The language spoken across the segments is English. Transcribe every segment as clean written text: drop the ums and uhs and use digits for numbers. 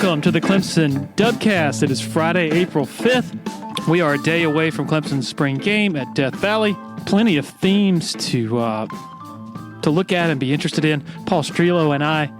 Welcome to the Clemson Dubcast. It is Friday, April 5th. We are a day away from Clemson's spring game at Death Valley. Plenty of themes to look at and be interested in. Paul Strelo and I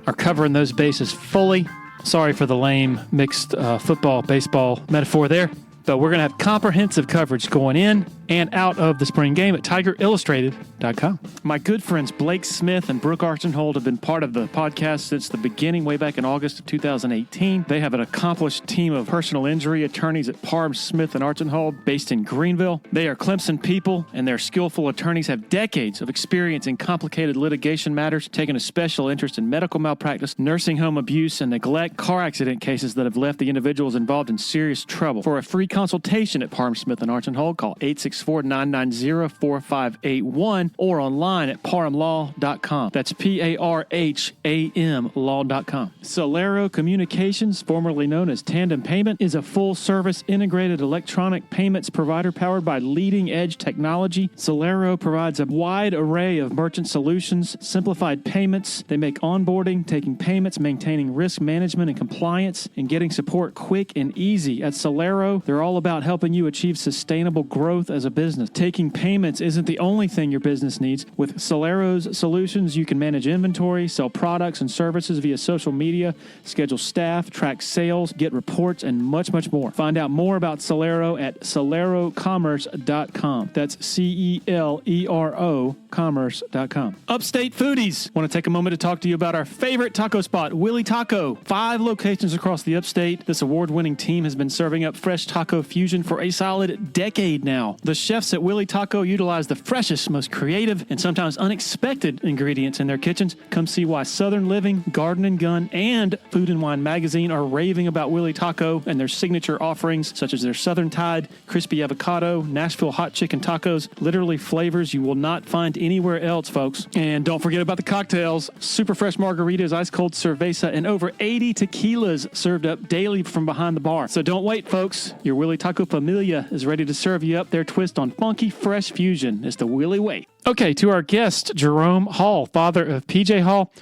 are covering those bases fully. Sorry for the lame mixed football, baseball metaphor there. But we're going to have comprehensive coverage going in and out of the spring game at TigerIllustrated.com. My good friends Blake Smith and Brooke Archenhold have been part of the podcast since the beginning, way back in August of 2018. They have an accomplished team of personal injury attorneys at Parham, Smith, and Archenhold based in Greenville. They are Clemson people, and their skillful attorneys have decades of experience in complicated litigation matters, taking a special interest in medical malpractice, nursing home abuse, and neglect, car accident cases that have left the individuals involved in serious trouble. For a free consultation at Parham, Smith, and Archenhold, call 864-990-4581 or online at parhamlaw.com. That's P-A-R-H-A-M law.com. Solero Communications, formerly known as Tandem Payment, is a full-service integrated electronic payments provider powered by leading-edge technology. Solero provides a wide array of merchant solutions, simplified payments. They make onboarding, taking payments, maintaining risk management and compliance, and getting support quick and easy. At Solero, they're all about helping you achieve sustainable growth as a business. Taking payments isn't the only thing your business needs. With Solero's solutions, you can manage inventory, sell products and services via social media, schedule staff, track sales, get reports, and much, much more. Find out more about Solero at solerocommerce.com. That's C-E-L-E-R-O commerce.com. Upstate Foodies. Want to take a moment to talk to you about our favorite taco spot, Willie Taco. 5 locations across the upstate. This award-winning team has been serving up fresh taco fusion for a solid decade now. The chefs at Willie Taco utilize the freshest, most creative, and sometimes unexpected ingredients in their kitchens. Come see why Southern Living, Garden and Gun, and Food and Wine Magazine are raving about Willie Taco and their signature offerings, such as their Southern Tide, crispy avocado, Nashville hot chicken tacos, literally flavors you will not find anywhere else, folks. And don't forget about the cocktails. Super fresh margaritas, ice cold cerveza, and over 80 tequilas served up daily from behind the bar. So don't wait, folks. Your Willie Taco Familia is ready to serve you up their twist on funky, fresh fusion. It's the Willie way. Okay, to our guest, Jerome Hall, father of PJ Hall.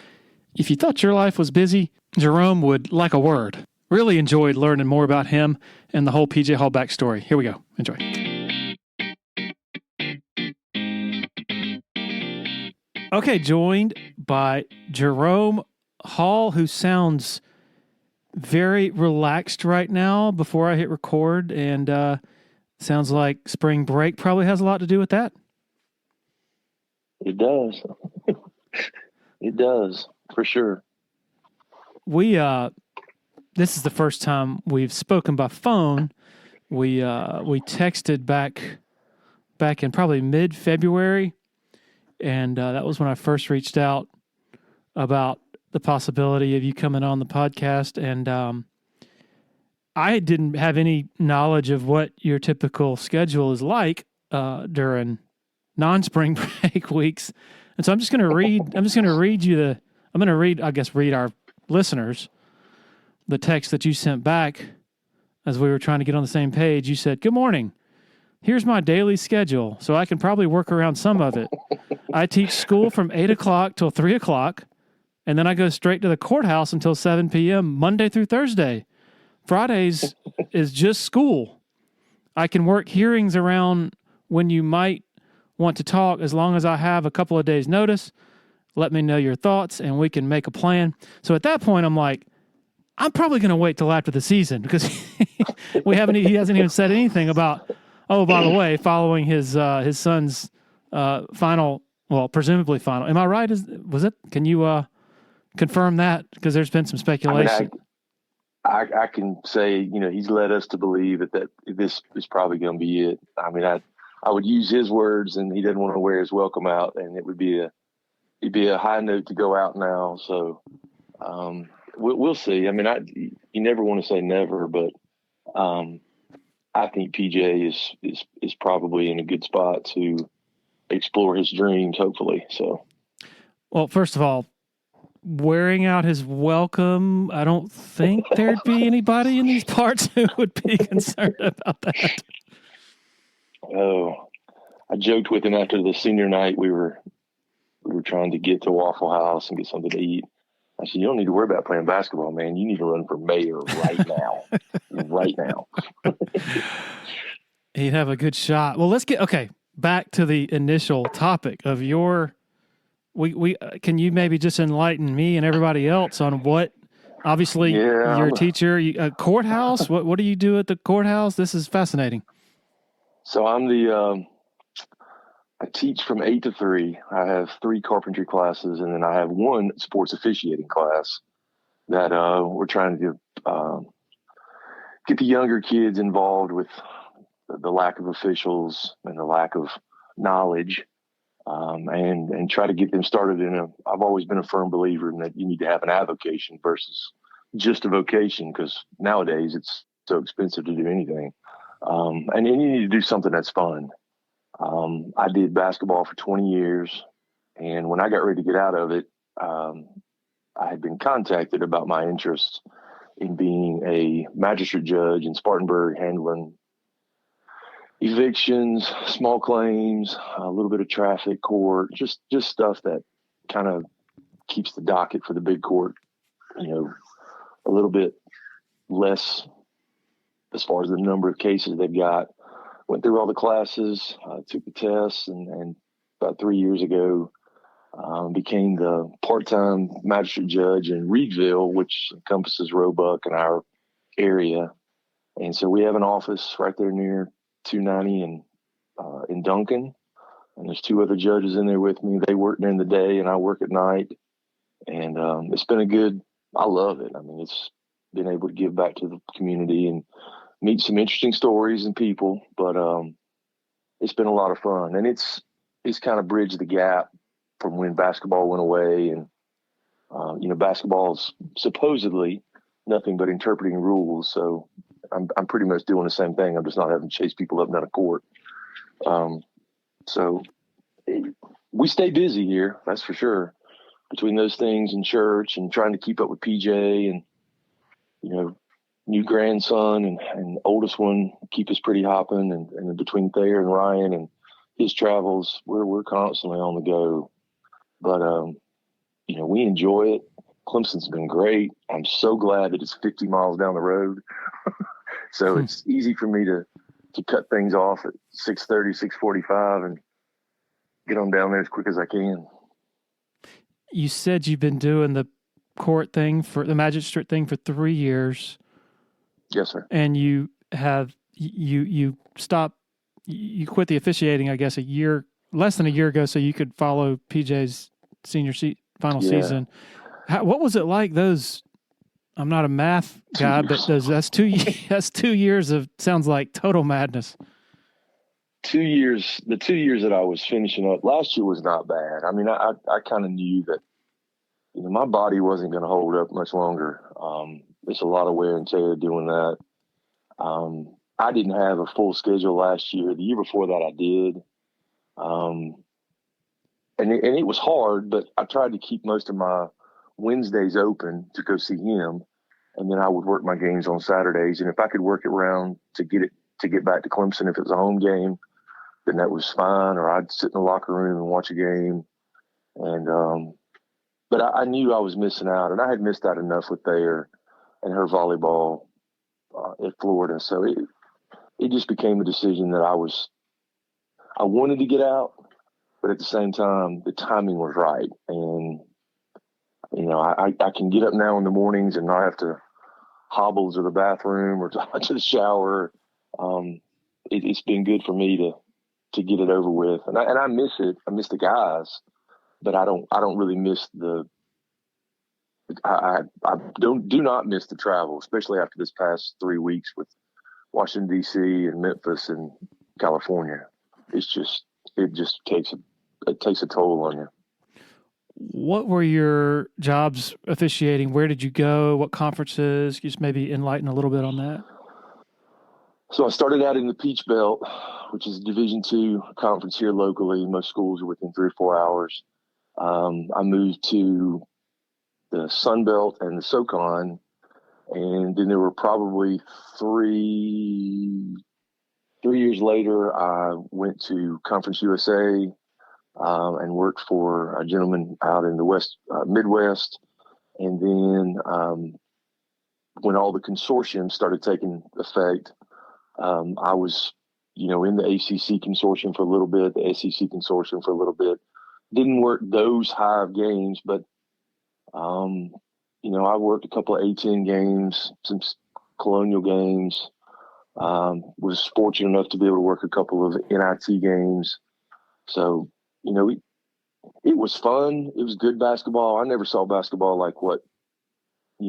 If you thought your life was busy, Jerome would like a word. Really enjoyed learning more about him and the whole PJ Hall backstory. Here we go. Enjoy. Okay, joined by Jerome Hall, who sounds very relaxed right now before I hit record, and sounds like spring break probably has a lot to do with that. It does. It does, for sure. We this is the first time we've spoken by phone. We texted back in probably mid-February, and that was when I first reached out about the possibility of you coming on the podcast, and I didn't have any knowledge of what your typical schedule is like during non-spring break weeks, and so I'm going to read our listeners the text that you sent back as we were trying to get on the same page. You said, "Good morning. Here's my daily schedule, so I can probably work around some of it. I teach school from 8 o'clock till 3 o'clock, and then I go straight to the courthouse until 7 p.m. Monday through Thursday. Fridays is just school. I can work hearings around when you might want to talk as long as I have a couple of days' notice. Let me know your thoughts, and we can make a plan." So at that point, I'm like, I'm probably going to wait till after the season because he hasn't even said anything about, oh, by the way, following his son's final, well, presumably final. Am I right? Was it? Can you confirm that? Because there's been some speculation. I can say, he's led us to believe that this is probably going to be it. I mean, I would use his words, and he doesn't want to wear his welcome out, and it'd be a high note to go out now. So we'll see. I mean, you never want to say never, but I think PJ is probably in a good spot to explore his dreams, hopefully. So, well, first of all, wearing out his welcome, I don't think there'd be anybody in these parts who would be concerned about that. Oh, I joked with him after the senior night. We were trying to get to Waffle House and get something to eat. I said, you don't need to worry about playing basketball, man. You need to run for mayor right now. Right now. He'd have a good shot. Well, let's get back to the initial topic of your. We can you maybe just enlighten me and everybody else on what? Obviously, you're a teacher. A courthouse. What do you do at the courthouse? This is fascinating. So I'm I teach from 8 to 3. I have 3 carpentry classes, and then I have 1 sports officiating class that we're trying to get the younger kids involved with the lack of officials and the lack of knowledge, and try to get them started I've always been a firm believer in that you need to have an avocation versus just a vocation, because nowadays it's so expensive to do anything. And then you need to do something that's fun. I did basketball for 20 years, and when I got ready to get out of it, I had been contacted about my interest in being a magistrate judge in Spartanburg, handling evictions, small claims, a little bit of traffic court, just stuff that kind of keeps the docket for the big court, a little bit less as far as the number of cases they've got. Went through all the classes, took the tests, and about 3 years ago, became the part-time magistrate judge in Reedville, which encompasses Roebuck and our area. And so we have an office right there near 290 in Duncan. And there's 2 other judges in there with me. They work during the day and I work at night. And it's been I love it. I mean, it's been able to give back to the community and meet some interesting stories and people, but it's been a lot of fun, and it's kind of bridged the gap from when basketball went away. And basketball is supposedly nothing but interpreting rules, so I'm pretty much doing the same thing. I'm just not having to chase people up and down a court. So we stay busy here, that's for sure, between those things and church and trying to keep up with PJ and new grandson and oldest one keep us pretty hopping, and between Thayer and Ryan and his travels, we're constantly on the go. But we enjoy it. Clemson's been great. I'm so glad that it's 50 miles down the road. So it's easy for me to cut things off at 6:30, 6:45 and get on down there as quick as I can. You said you've been doing the court thing the magistrate thing for 3 years. Yes, sir. And you have you quit the officiating, I guess, less than a year ago, so you could follow PJ's senior final season. What was it like? I'm not a math guy, but that's 2 years of, sounds like total madness. 2 years. The 2 years that I was finishing up last year was not bad. I mean, I kind of knew that my body wasn't going to hold up much longer. It's a lot of wear and tear doing that. I didn't have a full schedule last year. The year before that I did. And it was hard, but I tried to keep most of my Wednesdays open to go see him. And then I would work my games on Saturdays. And if I could work it around to get back to Clemson, if it was a home game, then that was fine. Or I'd sit in the locker room and watch a game. And, but I knew I was missing out, and I had missed out enough with Thayer and her volleyball at Florida. So it just became a decision that I wanted to get out, but at the same time, the timing was right. And, I can get up now in the mornings and not have to hobble to the bathroom or to the shower. It's been good for me to get it over with. And I miss it. I miss the guys, but I don't really miss I do not miss the travel, especially after this past 3 weeks with Washington, D.C. and Memphis and California. It just takes a toll on you. What were your jobs officiating? Where did you go? What conferences? Just maybe enlighten a little bit on that. So I started out in the Peach Belt, which is a Division II conference here locally. Most schools are within 3 or 4 hours. I moved to the Sun Belt and the SoCon, and then there were probably 3 years later, I went to Conference USA and worked for a gentleman out in the Midwest, And then when all the consortiums started taking effect, I was, in the ACC consortium for a little bit, the SEC consortium for a little bit. Didn't work those high of games, but, I worked a couple of A-10 games, some colonial games. Was fortunate enough to be able to work a couple of NIT games. So, it was fun. It was good basketball. I never saw basketball like what,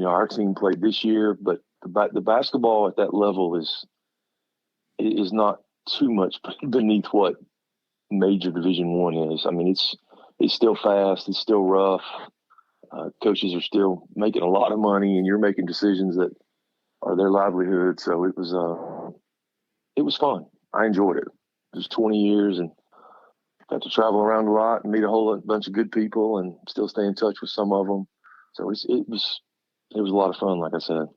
our team played this year, but the basketball at that level is not too much beneath what major Division I is. I mean, it's still fast. It's still rough. Coaches are still making a lot of money, and you're making decisions that are their livelihood. So it was fun. I enjoyed it. It was 20 years and got to travel around a lot and meet a whole bunch of good people and still stay in touch with some of them. So it was a lot of fun, like I said.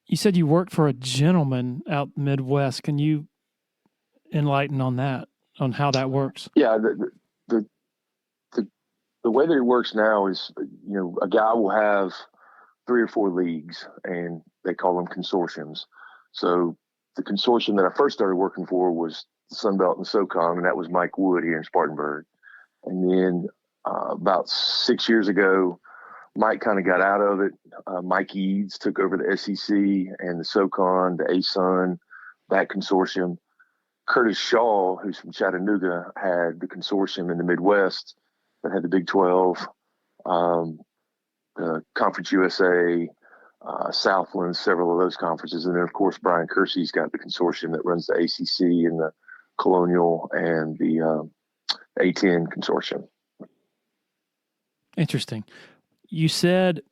You said you worked for a gentleman out Midwest. Can you enlighten on that, on how that works? Yeah, the way that it works now is, a guy will have 3 or 4 leagues, and they call them consortiums. So the consortium that I first started working for was the Sun Belt and SoCon, and that was Mike Wood here in Spartanburg. And then about 6 years ago, Mike kind of got out of it. Mike Eads took over the SEC and the SoCon, the ASUN, that consortium. Curtis Shaw, who's from Chattanooga, had the consortium in the Midwest that had the Big 12, the Conference USA, Southland, several of those conferences. And then, of course, Brian Kersey's got the consortium that runs the ACC and the Colonial and the A-10 consortium. Interesting. You said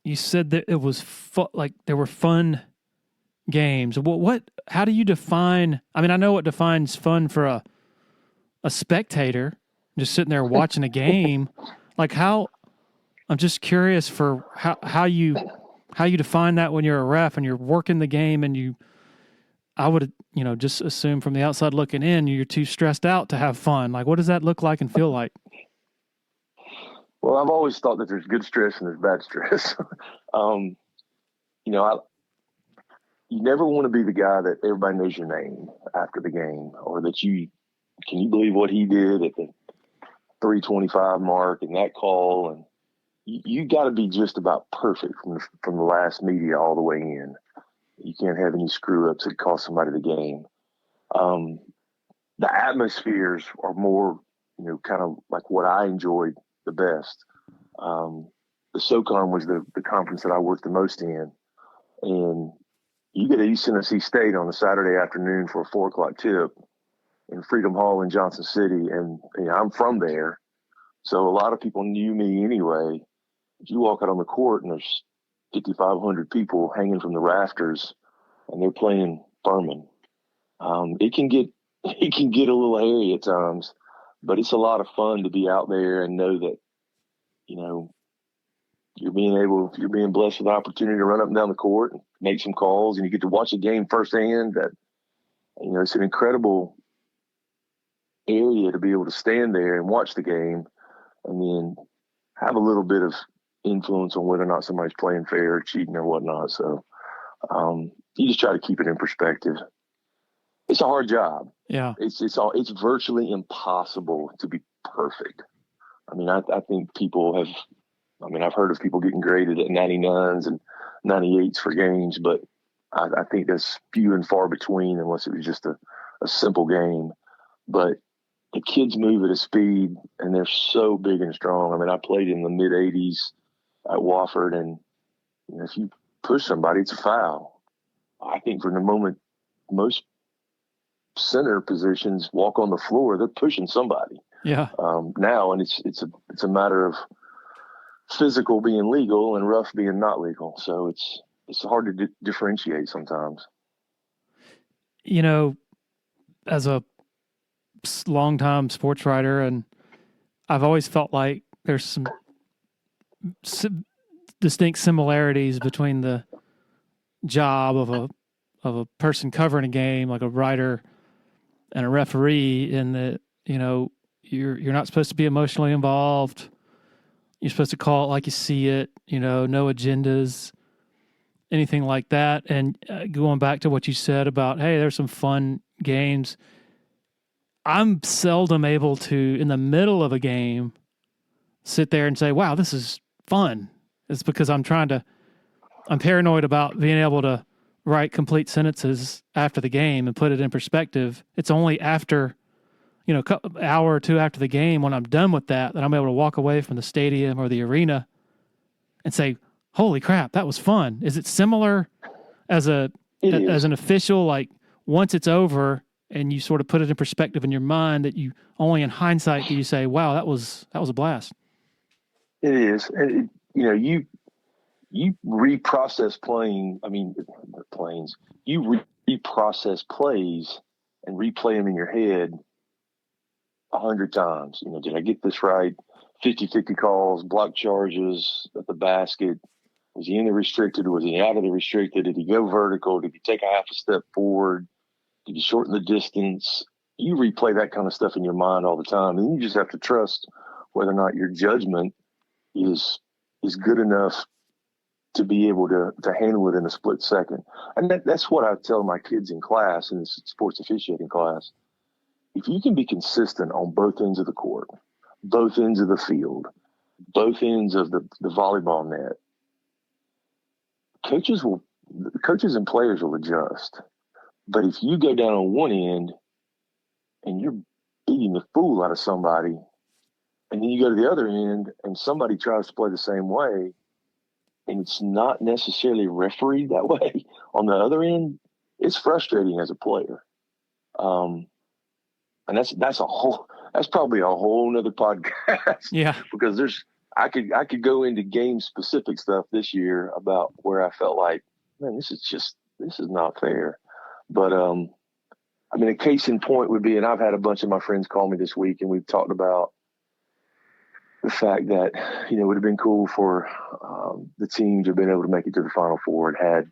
that it was like there were fun games. How do you define? I mean, I know what defines fun for a spectator, just sitting there watching a game. Like how? I'm just curious for how you define that when you're a ref and you're working the game and I would just assume from the outside looking in you're too stressed out to have fun. Like what does that look like and feel like? Well, I've always thought that there's good stress and there's bad stress. You never want to be the guy that everybody knows your name after the game, or that can you believe what he did at the 3:25 mark and that call? And you got to be just about perfect from the last media all the way in. You can't have any screw ups that cost somebody the game. The atmospheres are more, kind of like what I enjoyed the best. The SoCon was the conference that I worked the most in, and you get to East Tennessee State on a Saturday afternoon for a 4:00 tip in Freedom Hall in Johnson City, and I'm from there, so a lot of people knew me anyway. If you walk out on the court and there's 5,500 people hanging from the rafters, and they're playing Furman, it can get a little hairy at times, but it's a lot of fun to be out there and know that you're being blessed with the opportunity to run up and down the court and make some calls, and you get to watch a game firsthand. That it's an incredible area to be able to stand there and watch the game, and then have a little bit of influence on whether or not somebody's playing fair or cheating or whatnot. So you just try to keep it in perspective. It's a hard job. Yeah. It's virtually impossible to be perfect. I mean, I think I've heard of people getting graded at 99s and 98s for games, but I think that's few and far between unless it was just a simple game. But the kids move at a speed, and they're so big and strong. I mean, I played in the mid-'80s at Wofford, and if you push somebody, it's a foul. I think from the moment most center positions walk on the floor, they're pushing somebody. Yeah. Now, and it's a matter of physical being legal and rough being not legal. So it's hard to differentiate sometimes. As a longtime sports writer, and I've always felt like there's some distinct similarities between the job of a person covering a game, like a writer and a referee, in that you're not supposed to be emotionally involved. You're supposed to call it like you see it, no agendas, anything like that. And going back to what you said about, hey, there's some fun games. I'm seldom able to, in the middle of a game, sit there and say, wow, this is fun. It's because I'm paranoid about being able to write complete sentences after the game and put it in perspective. It's only after, an hour or two after the game, when I'm done with that I'm able to walk away from the stadium or the arena and say, holy crap, that was fun. Is it similar as an official, like once it's over and you sort of put it in perspective in your mind, that you only in hindsight do you say, wow, that was a blast? It is. And you reprocess you reprocess plays and replay them in your head 100 times. Did I get this right? 50-50 calls, block charges at the basket. Was he in the restricted? Was he out of the restricted? Did he go vertical? Did he take a half a step forward? Did he shorten the distance? You replay that kind of stuff in your mind all the time. And you just have to trust whether or not your judgment is good enough to be able to handle it in a split second. And that's what I tell my kids in class, in this sports officiating class. If you can be consistent on both ends of the court, both ends of the field, both ends of the volleyball net, coaches and players will adjust. But if you go down on one end and you're beating the fool out of somebody, and then you go to the other end and somebody tries to play the same way, and it's not necessarily refereed that way on the other end, it's frustrating as a player. And that's probably a whole nother podcast. Yeah. Because I could go into game specific stuff this year about where I felt like, man, this is not fair. But a case in point would be, and I've had a bunch of my friends call me this week, and we've talked about the fact that, it would have been cool for the team to have been able to make it to the Final Four and had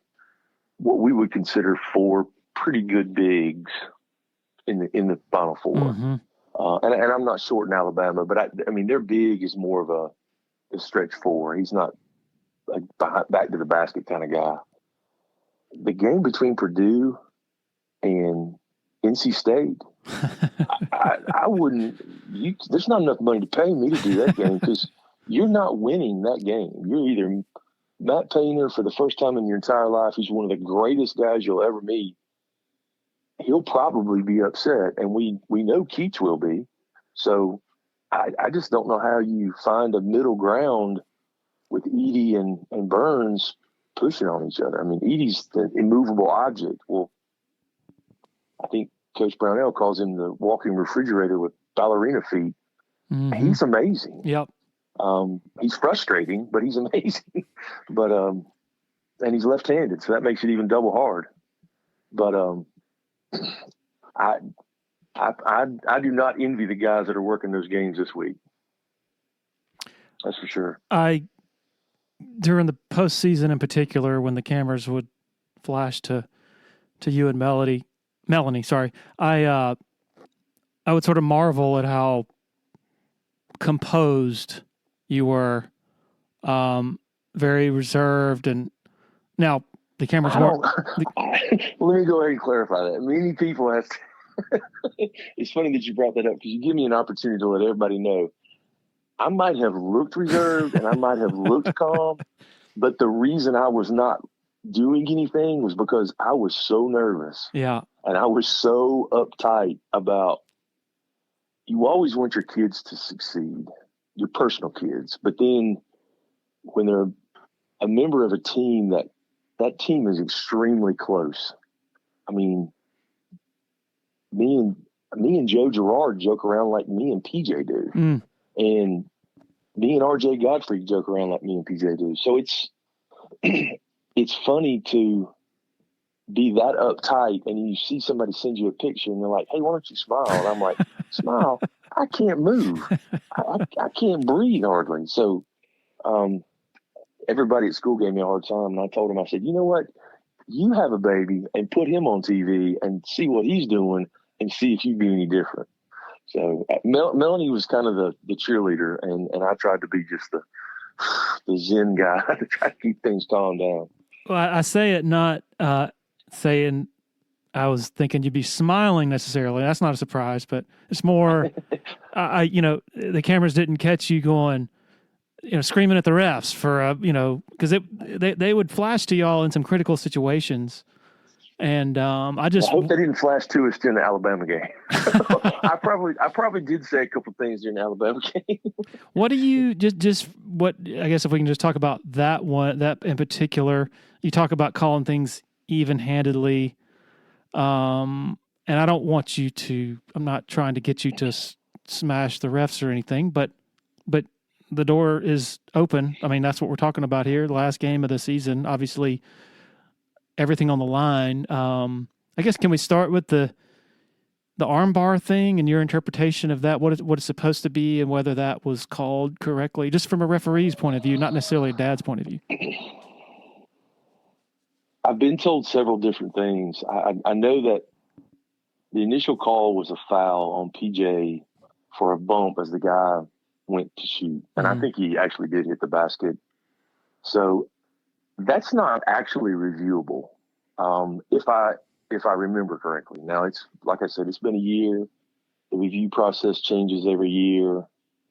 what we would consider 4 pretty good bigs in the Final Four. Mm-hmm. And I'm not shorting Alabama, but their big is more of a stretch 4. He's not like back to the basket kind of guy. The game between Purdue and NC State, I wouldn't. There's not enough money to pay me to do that game, because you're not winning that game. You're either Matt Painter, for the first time in your entire life, who's one of the greatest guys you'll ever meet. He'll probably be upset, and we know Keats will be. So I just don't know how you find a middle ground with Edey and Burns pushing on each other. Edey's the immovable object. Well, I think Coach Brownell calls him the walking refrigerator with ballerina feet. Mm-hmm. He's amazing. Yep. He's frustrating, but he's amazing. But and he's left-handed, so that makes it even double hard. But I do not envy the guys that are working those games this week. That's for sure. During the postseason in particular, when the cameras would flash to you and Melanie, sorry, I would sort of marvel at how composed you were, very reserved. And now the cameras weren't. Let me go ahead and clarify that. Many people have. It's funny that you brought that up, because you give me an opportunity to let everybody know. I might have looked reserved and I might have looked calm, but the reason I was not doing anything was because I was so nervous. Yeah. And I was so uptight about, you always want your kids to succeed, your personal kids. But then when they're a member of a team, that team is extremely close. Me and Joe Girard joke around like me and PJ do. Mm. And me and RJ Godfrey joke around like me and PJ do. So it's funny to be that uptight, and you see somebody send you a picture and they're like, hey, why don't you smile? And I'm like, smile? I can't move. I can't breathe hardly. So everybody at school gave me a hard time. And I told them, I said, you know what? You have a baby and put him on TV and see what he's doing and see if you'd be any different. So Melanie was kind of the cheerleader, and I tried to be just the Zen guy to try to keep things calmed down. Well, I say it not saying I was thinking you'd be smiling necessarily. That's not a surprise, but it's more, the cameras didn't catch you going, screaming at the refs for, because they would flash to y'all in some critical situations. And I hope they didn't flash to us during the Alabama game. I probably did say a couple things during the Alabama game. What do you what I guess if we can just talk about that in particular, you talk about calling things even-handedly, and I don't want you to. I'm not trying to get you to smash the refs or anything, but the door is open. I mean, that's what we're talking about here. The last game of the season, obviously. Everything on the line. I guess can we start with the armbar thing and your interpretation of that? What it's supposed to be and whether that was called correctly, just from a referee's point of view, not necessarily a dad's point of view. I've been told several different things. I know that the initial call was a foul on PJ for a bump as the guy went to shoot, and I think he actually did hit the basket. So. That's not actually reviewable, if I remember correctly. Now, it's like I said, it's been a year. The review process changes every year.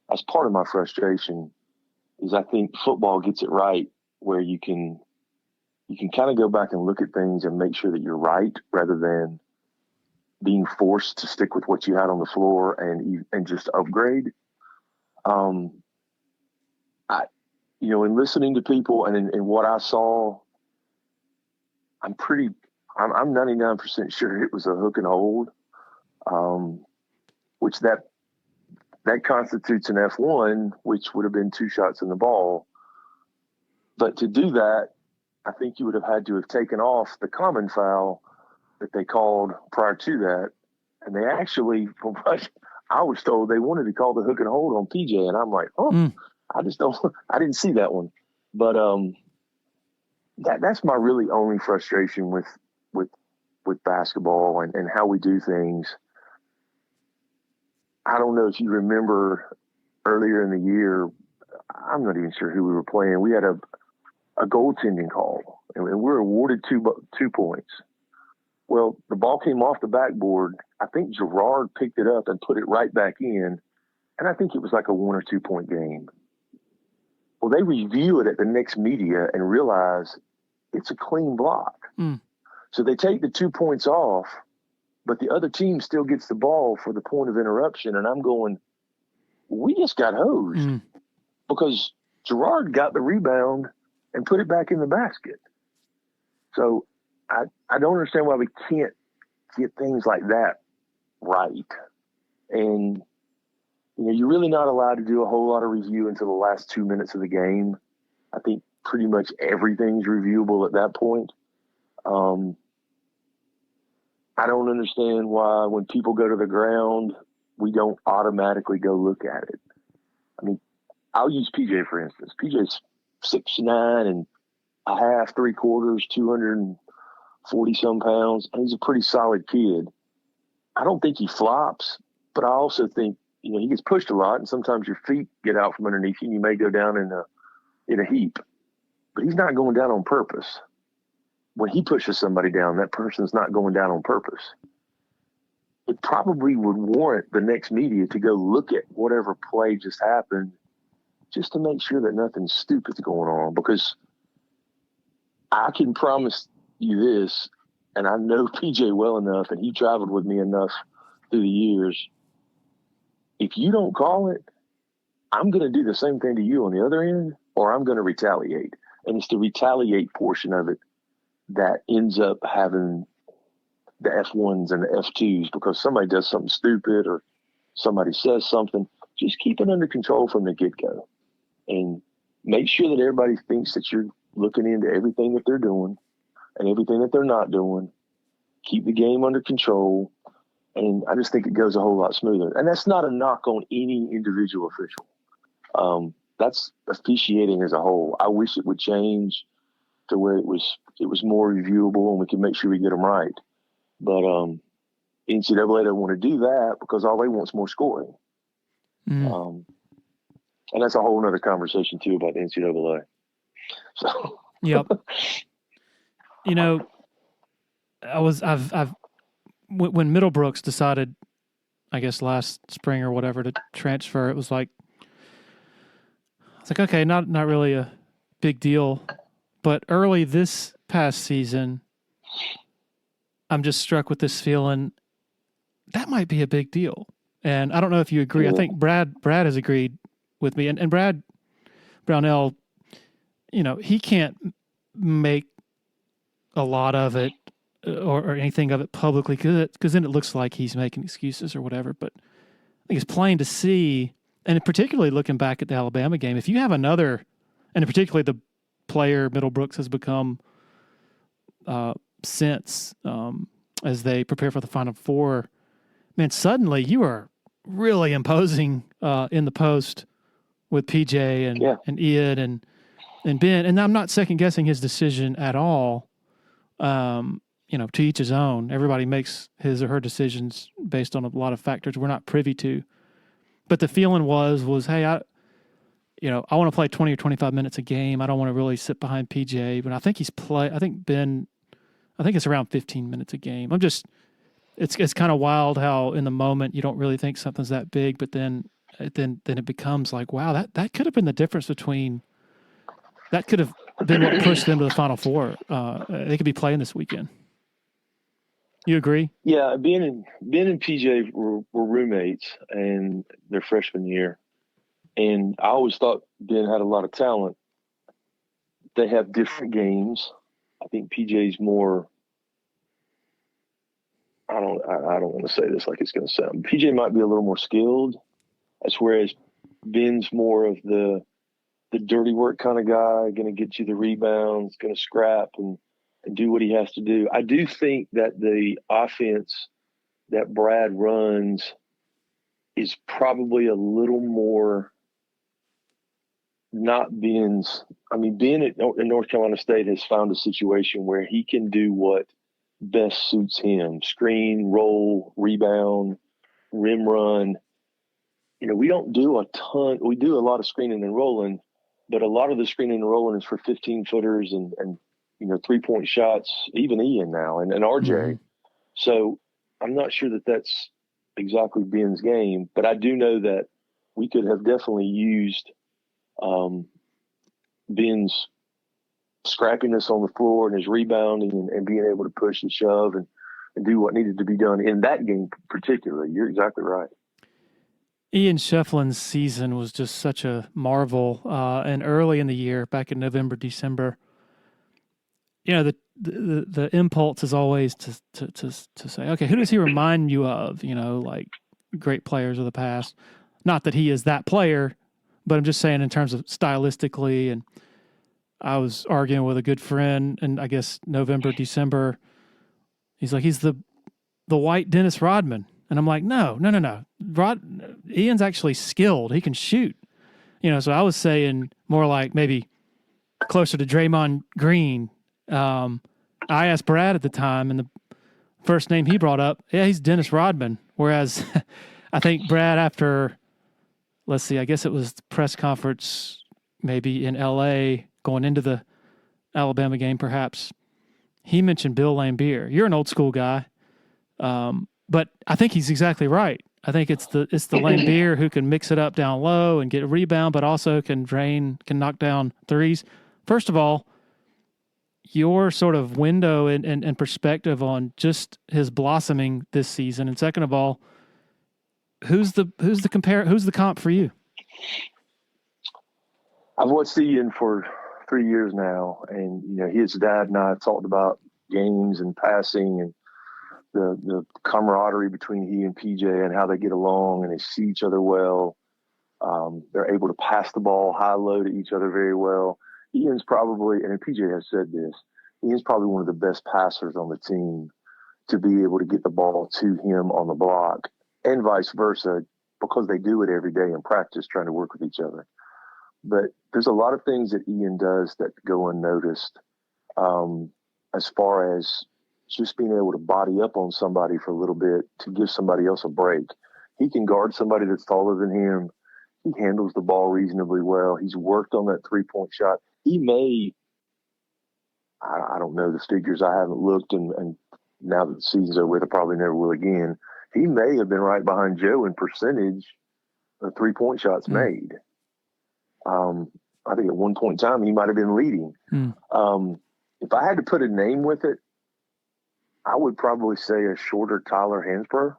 That's part of my frustration. Is I think football gets it right where you can kind of go back and look at things and make sure that you're right rather than being forced to stick with what you had on the floor and just upgrade. In listening to people and in what I saw, I'm 99% sure it was a hook and hold, which that constitutes an F1, which would have been 2 shots in the ball. But to do that, I think you would have had to have taken off the common foul that they called prior to that. And they actually, from what I was told, they wanted to call the hook and hold on PJ. And I'm like, I didn't see that one, but that's my really only frustration with basketball and how we do things. I don't know if you remember earlier in the year, I'm not even sure who we were playing. We had a goaltending call, and we were awarded 2 points. Well, the ball came off the backboard. I think Gerard picked it up and put it right back in, and I think it was like a 1 or 2 point game. Well, they review it at the next media and realize it's a clean block. So they take the 2 points off, but the other team still gets the ball for the point of interruption. And I'm going, we just got hosed because Gerard got the rebound and put it back in the basket. So I don't understand why we can't get things like that right. And you're really not allowed to do a whole lot of review until the last 2 minutes of the game. I think pretty much everything's reviewable at that point. I don't understand why when people go to the ground, we don't automatically go look at it. I mean, I'll use PJ, for instance. PJ's 6'9" and a half, 3/4, 240-some pounds, and he's a pretty solid kid. I don't think he flops, but I also think, he gets pushed a lot, and sometimes your feet get out from underneath you, and you may go down in a heap. But he's not going down on purpose. When he pushes somebody down, that person's not going down on purpose. It probably would warrant the next media to go look at whatever play just happened just to make sure that nothing stupid's going on. Because I can promise you this, and I know PJ well enough, and he traveled with me enough through the years. If you don't call it, I'm going to do the same thing to you on the other end, or I'm going to retaliate. And it's the retaliate portion of it that ends up having the F1s and the F2s because somebody does something stupid or somebody says something. Just keep it under control from the get-go and make sure that everybody thinks that you're looking into everything that they're doing and everything that they're not doing. Keep the game under control. And I just think it goes a whole lot smoother. And that's not a knock on any individual official. That's officiating as a whole. I wish it would change to where it was more reviewable and we can make sure we get them right. But NCAA don't want to do that because all they want is more scoring. And that's a whole nother conversation too about the NCAA. So. Yep. You know, when Middlebrooks decided, I guess last spring or whatever, to transfer, it was like, okay, not really a big deal. But early this past season, I'm just struck with this feeling that might be a big deal. And I don't know if you agree. Yeah. I think Brad has agreed with me. And Brad Brownell, he can't make a lot of it or anything of it publicly because then it looks like he's making excuses or whatever. But I think it's plain to see, and particularly looking back at the Alabama game, if you have another, and particularly the player Middlebrooks has become since as they prepare for the Final Four, man, suddenly you are really imposing in the post with PJ and Ian and Ben. And I'm not second guessing his decision at all. To each his own. Everybody makes his or her decisions based on a lot of factors we're not privy to. But the feeling was, hey, I want to play 20 or 25 minutes a game. I don't want to really sit behind PJ. But I think I think it's around 15 minutes a game. It's kind of wild how in the moment you don't really think something's that big, but then it becomes like, wow, that could have been the difference that could have been what pushed them to the Final Four. They could be playing this weekend. You agree? Yeah, Ben and PJ were roommates in their freshman year, and I always thought Ben had a lot of talent. They have different games. I think PJ's more. I don't want to say this like it's going to sound. PJ might be a little more skilled, as whereas Ben's more of the dirty work kind of guy, going to get you the rebounds, going to scrap and do what he has to do. I do think that the offense that Brad runs is probably a little more not Ben's. I mean, Ben in North Carolina State has found a situation where he can do what best suits him: screen, roll, rebound, rim run. We don't do a ton. We do a lot of screening and rolling, but a lot of the screening and rolling is for 15-footers and 3-point shots, even Ian now and RJ. Mm-hmm. So I'm not sure that that's exactly Ben's game, but I do know that we could have definitely used Ben's scrappiness on the floor and his rebounding and being able to push and shove and do what needed to be done in that game particularly. You're exactly right. Ian Shefflin's season was just such a marvel. And early in the year, back in November, December, the impulse is always to say, okay, who does he remind you of? Like great players of the past. Not that he is that player, but I'm just saying in terms of stylistically. And I was arguing with a good friend, and I guess November, December, he's like, he's the white Dennis Rodman. And I'm like, no. Ian's actually skilled. He can shoot. So I was saying more like maybe closer to Draymond Green. I asked Brad at the time, and the first name he brought up, he's Dennis Rodman. Whereas I think Brad, after, let's see, I guess it was the press conference maybe in L.A. going into the Alabama game perhaps, he mentioned Bill Laimbeer. You're an old school guy. But I think he's exactly right. I think it's the Laimbeer who can mix it up down low and get a rebound, but also can knock down threes. First of all, your sort of window and perspective on just his blossoming this season, and second of all, who's the comp for you? I've watched Ian for 3 years now, and his dad and I talked about games and passing and the camaraderie between he and PJ and how they get along and they see each other well. They're able to pass the ball high-low to each other very well. Ian's probably, and PJ has said this, Ian's probably one of the best passers on the team to be able to get the ball to him on the block and vice versa, because they do it every day in practice trying to work with each other. But there's a lot of things that Ian does that go unnoticed as far as just being able to body up on somebody for a little bit to give somebody else a break. He can guard somebody that's taller than him. He handles the ball reasonably well. He's worked on that 3-point shot. He may, I don't know the figures. I haven't looked, and now that the season's over with, I probably never will again. He may have been right behind Joe in percentage of 3-point shots made. I think at one point in time he might have been leading. If I had to put a name with it, I would probably say a shorter Tyler Hansbrough.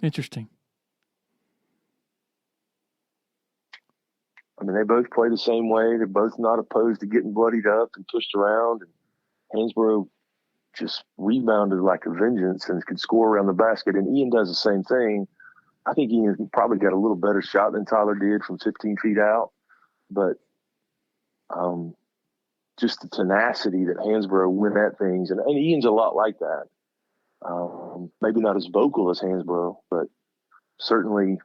Interesting. I mean, they both play the same way. They're both not opposed to getting bloodied up and pushed around. And Hansbrough just rebounded like a vengeance and could score around the basket. And Ian does the same thing. I think Ian probably got a little better shot than Tyler did from 15 feet out. But just the tenacity that Hansbrough went at things. And Ian's a lot like that. Maybe not as vocal as Hansbrough, but certainly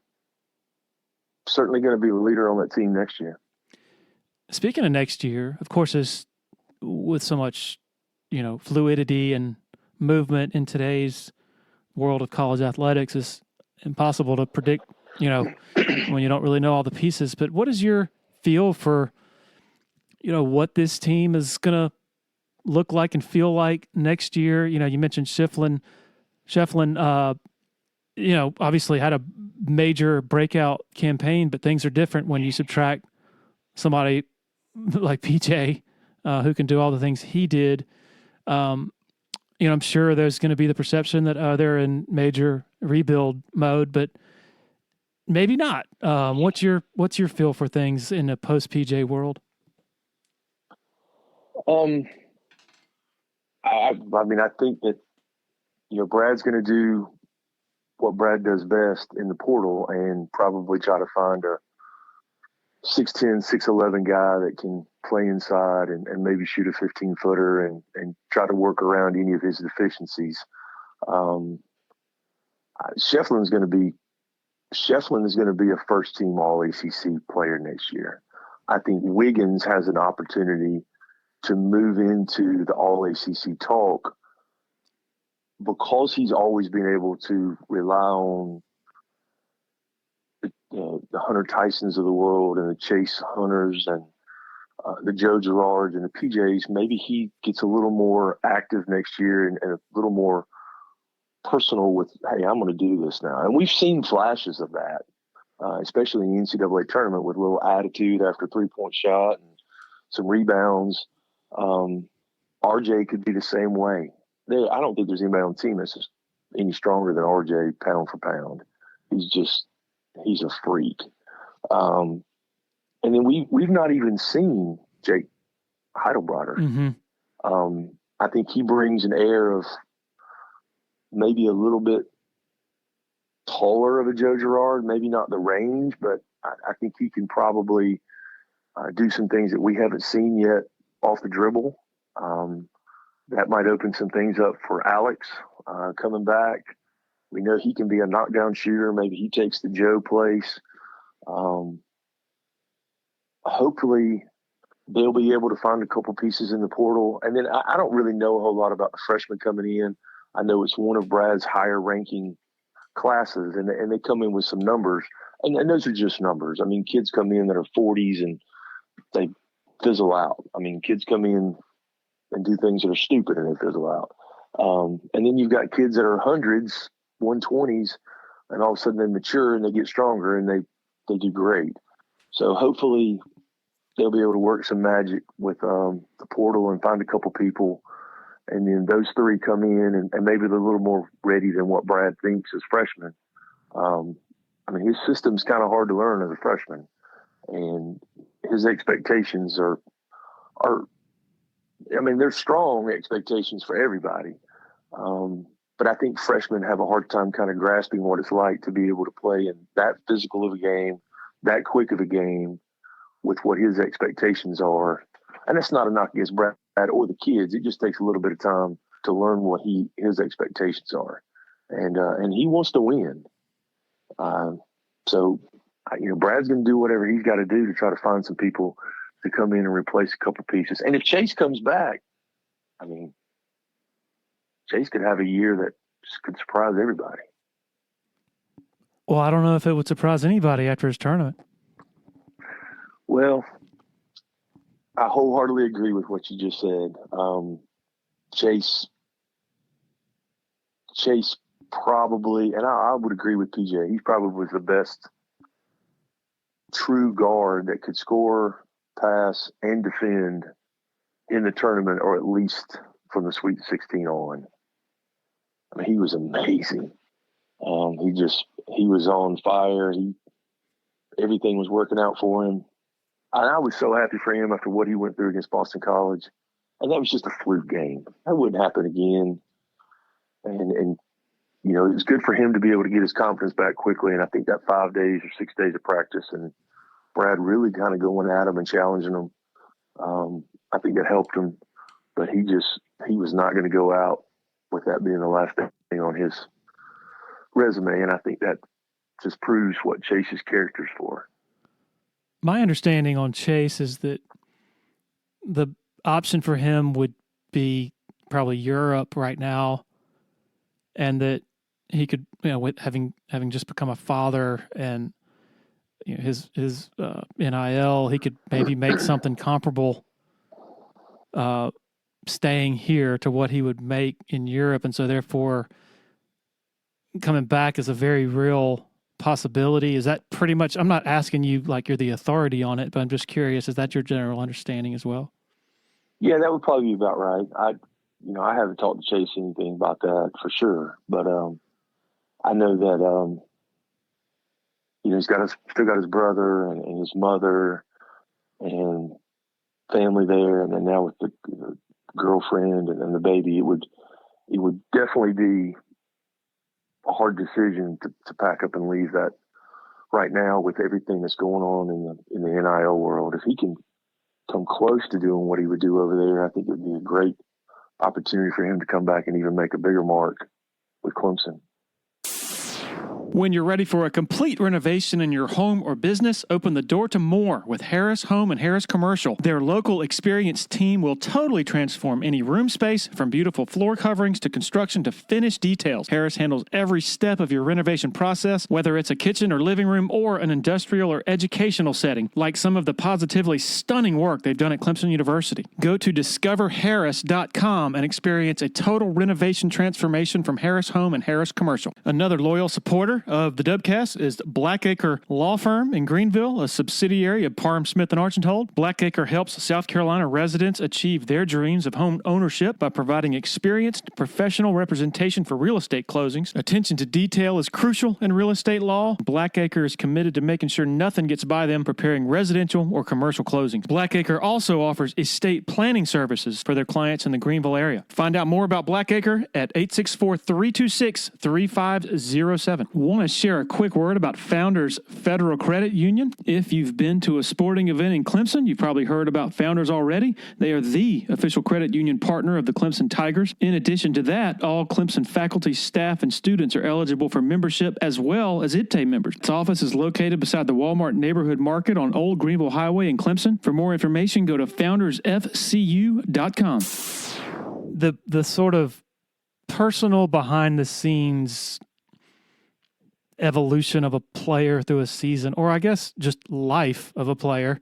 going to be the leader on that team next year. Speaking of next year, of course, as with so much, fluidity and movement in today's world of college athletics, is impossible to predict, when you don't really know all the pieces. But what is your feel for, what this team is going to look like and feel like next year? You mentioned Shefflin, obviously had a major breakout campaign, but things are different when you subtract somebody like PJ, who can do all the things he did. I'm sure there's going to be the perception that they're in major rebuild mode, but maybe not. What's your feel for things in a post PJ world? I think that Brad's going to do what Brad does best in the portal and probably try to find a 6'10", 6'11" guy that can play inside and maybe shoot a 15-footer and try to work around any of his deficiencies. Shefflin is going to be a first-team All-ACC player next year. I think Wiggins has an opportunity to move into the All-ACC talk because he's always been able to rely on the Hunter Tysons of the world and the Chase Hunters and the Joe Girards and the PJs. Maybe he gets a little more active next year and a little more personal with, hey, I'm going to do this now. And we've seen flashes of that, especially in the NCAA tournament with a little attitude after a 3-point shot and some rebounds. RJ could be the same way. I don't think there's anybody on the team that's any stronger than RJ pound for pound. He's a freak. And then we've not even seen Jake Heidelbrotter. Mm-hmm. I think he brings an air of maybe a little bit taller of a Joe Girard, maybe not the range, but I think he can probably do some things that we haven't seen yet off the dribble. That might open some things up for Alex coming back. We know he can be a knockdown shooter. Maybe he takes the Joe place. Hopefully they'll be able to find a couple pieces in the portal. And then I don't really know a whole lot about the freshmen coming in. I know it's one of Brad's higher ranking classes, and they come in with some numbers. And those are just numbers. I mean, kids come in that are 40s and they fizzle out. I mean, kids come in and do things that are stupid and they fizzle out. And then you've got kids that are hundreds, 120s, and all of a sudden they mature and they get stronger and they do great. So hopefully they'll be able to work some magic with the portal and find a couple people. And then those three come in and maybe they're a little more ready than what Brad thinks as freshmen. His system's kind of hard to learn as a freshman, and his expectations are they're strong expectations for everybody. But I think freshmen have a hard time kind of grasping what it's like to be able to play in that physical of a game, that quick of a game, with what his expectations are. And that's not a knock against Brad or the kids. It just takes a little bit of time to learn what his expectations are. And he wants to win. So Brad's going to do whatever he's got to do to try to find some people to come in and replace a couple pieces. And if Chase comes back, Chase could have a year that could surprise everybody. Well, I don't know if it would surprise anybody after his tournament. Well, I wholeheartedly agree with what you just said. Chase probably, and I would agree with PJ, he probably was the best true guard that could score, pass, and defend in the tournament, or at least from the Sweet 16 on. I mean, he was amazing. He was on fire. Everything was working out for him. And I was so happy for him after what he went through against Boston College. And that was just a fluke game. That wouldn't happen again. And you know, it was good for him to be able to get his confidence back quickly. And I think that 5 days or 6 days of practice and Brad really kind of going at him and challenging him, I think that helped him. But he was not going to go out with that being the last thing on his resume. And I think that just proves what Chase's character's for. My understanding on Chase is that the option for him would be probably Europe right now, and that he could, you know, with having just become a father and, you know, his NIL, he could maybe make something comparable staying here to what he would make in Europe, and so therefore coming back is a very real possibility. Is that pretty much, I'm not asking you like you're the authority on it, but I'm just curious, is that your general understanding as well? Yeah, that would probably be about right. I haven't talked to Chase anything about that for sure, but I know that he's still got his brother and his mother and family there, and then now with the girlfriend and the baby, it would definitely be a hard decision to pack up and leave that right now with everything that's going on in the NIL world. If he can come close to doing what he would do over there, I think it would be a great opportunity for him to come back and even make a bigger mark with Clemson. When you're ready for a complete renovation in your home or business, open the door to more with Harris Home and Harris Commercial. Their local experienced team will totally transform any room space, from beautiful floor coverings to construction to finished details. Harris handles every step of your renovation process, whether it's a kitchen or living room or an industrial or educational setting, like some of the positively stunning work they've done at Clemson University. Go to discoverharris.com and experience a total renovation transformation from Harris Home and Harris Commercial. Another loyal supporter of the Dubcast is Blackacre Law Firm in Greenville, a subsidiary of Parham Smith and Archenhold. Blackacre helps South Carolina residents achieve their dreams of home ownership by providing experienced professional representation for real estate closings. Attention to detail is crucial in real estate law. Blackacre is committed to making sure nothing gets by them preparing residential or commercial closings. Blackacre also offers estate planning services for their clients in the Greenville area. Find out more about Blackacre at 864-326-3507. Want to share a quick word about Founders Federal Credit Union? If you've been to a sporting event in Clemson, you've probably heard about Founders already. They are the official credit union partner of the Clemson Tigers. In addition to that, all Clemson faculty, staff, and students are eligible for membership as well as IPTAY members. Its office is located beside the Walmart Neighborhood Market on Old Greenville Highway in Clemson. For more information, go to foundersfcu.com. The sort of personal behind-the-scenes evolution of a player through a season, or I guess just life of a player,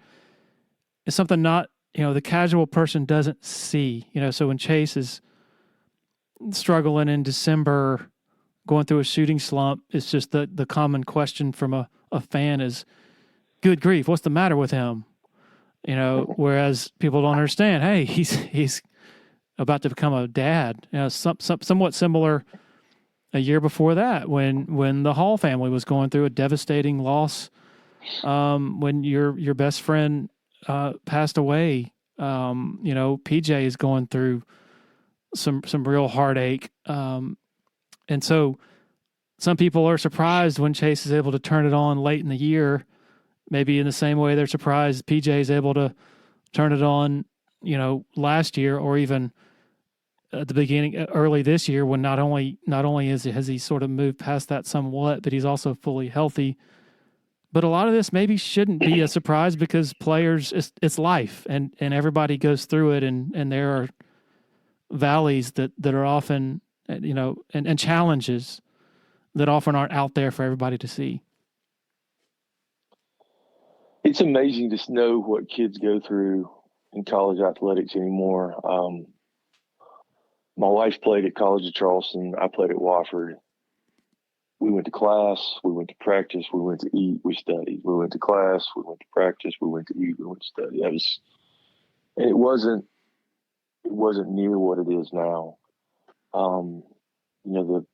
is something not, the casual person doesn't see. So when Chase is struggling in December, going through a shooting slump, it's just the common question from a fan is, good grief, what's the matter with him? Whereas people don't understand, hey, he's about to become a dad. Somewhat similar a year before that, when the Hall family was going through a devastating loss, when your best friend passed away, PJ is going through some real heartache, and so some people are surprised when Chase is able to turn it on late in the year, maybe in the same way they're surprised PJ is able to turn it on, last year, or even at the beginning, early this year, when not only has he sort of moved past that somewhat, but he's also fully healthy. But a lot of this maybe shouldn't be a surprise, because players, it's life, and everybody goes through it, and there are valleys that are often, and challenges that often aren't out there for everybody to see? It's amazing to know what kids go through in college athletics anymore. My wife played at College of Charleston. I played at Wofford. We went to class, we went to practice, we went to eat, we studied. We went to class, we went to practice, we went to eat, we went to study. And it wasn't near what it is now. The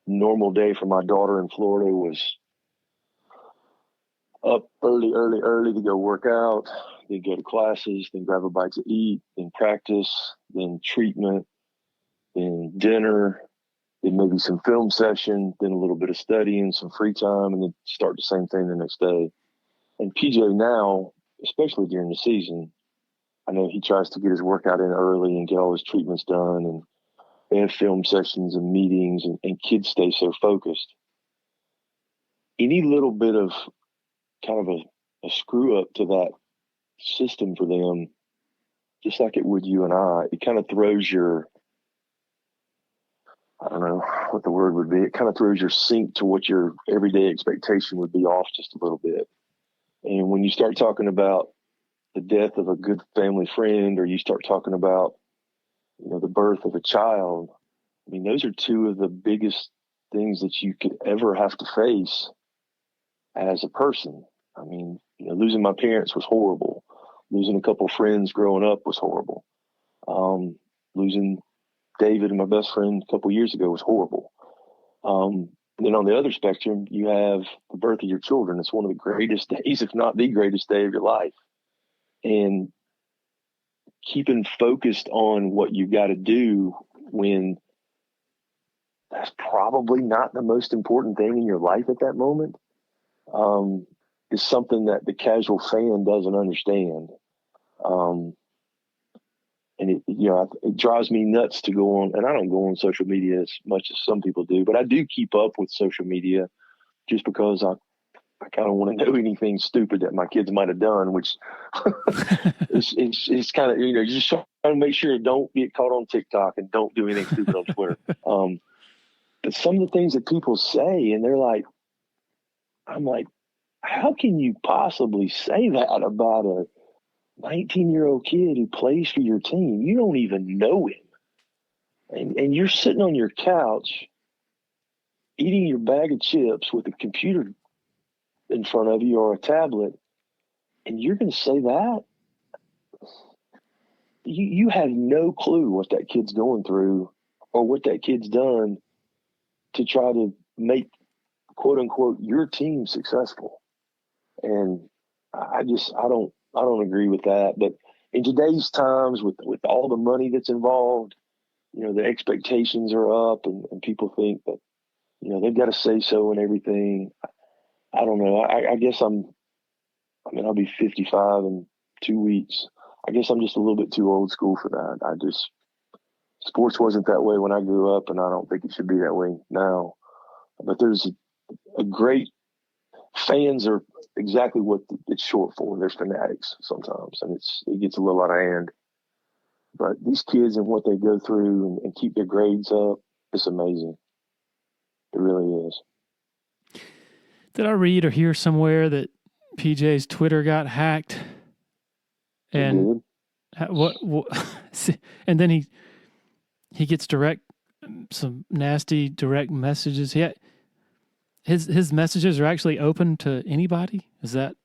normal day for my daughter in Florida was up early to go work out, then go to classes, then grab a bite to eat, then practice, then treatment, then dinner, then maybe some film session, then a little bit of studying, some free time, and then start the same thing the next day. And PJ now, especially during the season, I know he tries to get his workout in early and get all his treatments done, and they have film sessions and meetings, and kids stay so focused. Any little bit of kind of a screw up to that system for them, just like it would you and I, it kind of throws I don't know what the word would be. It kind of throws your sync to what your everyday expectation would be off just a little bit. And when you start talking about the death of a good family friend, or you start talking about, the birth of a child, I mean, those are two of the biggest things that you could ever have to face as a person. I mean, losing my parents was horrible. Losing a couple of friends growing up was horrible. Losing David, my best friend, a couple of years ago was horrible. And then on the other spectrum, you have the birth of your children. It's one of the greatest days, if not the greatest day of your life. And keeping focused on what you got to do when that's probably not the most important thing in your life at that moment, is something that the casual fan doesn't understand. And it drives me nuts to go on, and I don't go on social media as much as some people do, but I do keep up with social media just because I kind of want to know anything stupid that my kids might have done, which it's kind of, you're just trying to make sure don't get caught on TikTok and don't do anything stupid on Twitter. But some of the things that people say, and I'm like, how can you possibly say that about a 19-year-old kid who plays for your team? You don't even know him. And you're sitting on your couch eating your bag of chips with a computer in front of you or a tablet, and you're going to say that? You have no clue what that kid's going through or what that kid's done to try to make, quote unquote, your team successful. And I don't agree with that. But in today's times, with all the money that's involved, the expectations are up, and people think that, they've got to say so and everything. I don't know. I guess I'll be 55 in 2 weeks. I guess I'm just a little bit too old school for that. Sports wasn't that way when I grew up, and I don't think it should be that way now. But there's a great, fans are exactly what it's short for. They're fanatics sometimes, and it gets a little out of hand. But these kids and what they go through and keep their grades up, it's amazing. It really is. Did I read or hear somewhere that PJ's Twitter got hacked? And what and then he gets some nasty direct messages. His messages are actually open to anybody? Is that?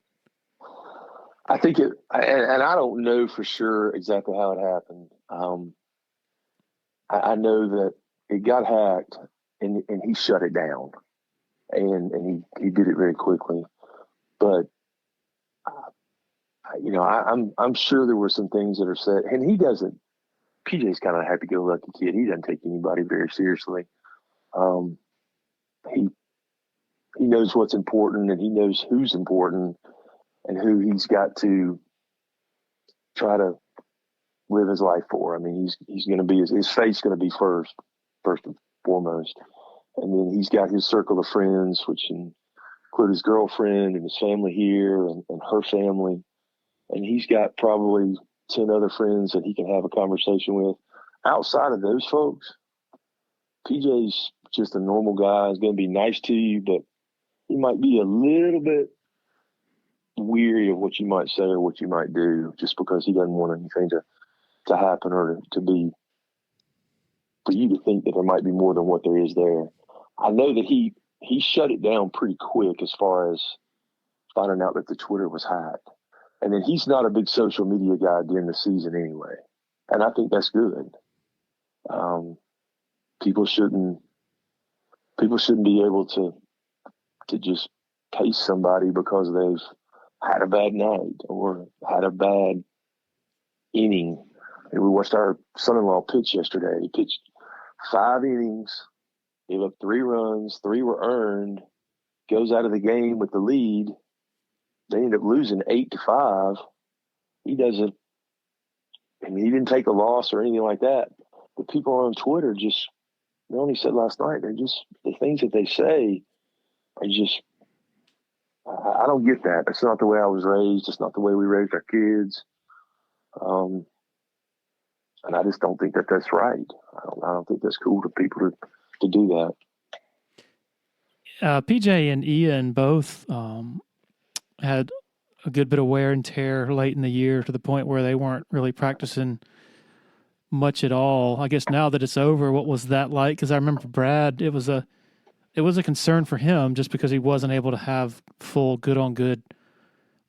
I think and I don't know for sure exactly how it happened. I know that it got hacked and he shut it down, and he did it very quickly. But I'm sure there were some things that are said, and he doesn't. PJ's kind of a happy-go-lucky kid. He doesn't take anybody very seriously. He knows what's important, and he knows who's important, and who he's got to try to live his life for. I mean, he's going to be his faith's going to be first and foremost, and then he's got his circle of friends, which include his girlfriend and his family here and her family, and he's got probably 10 other friends that he can have a conversation with. Outside of those folks, PJ's just a normal guy. He's going to be nice to you, but he might be a little bit weary of what you might say or what you might do just because he doesn't want anything to happen or to be, for you to think that there might be more than what there is there. I know that he shut it down pretty quick as far as finding out that the Twitter was hacked. And then he's not a big social media guy during the season anyway. And I think that's good. People shouldn't be able to just pace somebody because they've had a bad night or had a bad inning. And we watched our son-in-law pitch yesterday. He pitched 5 innings, gave up 3 runs, 3 were earned, goes out of the game with the lead. They end up losing 8-5. He didn't take a loss or anything like that. The people on Twitter just, Melanie said last night, the things that they say are just, I don't get that. That's not the way I was raised. It's not the way we raised our kids. And I just don't think that that's right. I don't think that's cool to people to do that. PJ and Ian both had a good bit of wear and tear late in the year to the point where they weren't really practicing much at all. I guess now that it's over, what was that like? Because I remember Brad, it was a concern for him just because he wasn't able to have full good on good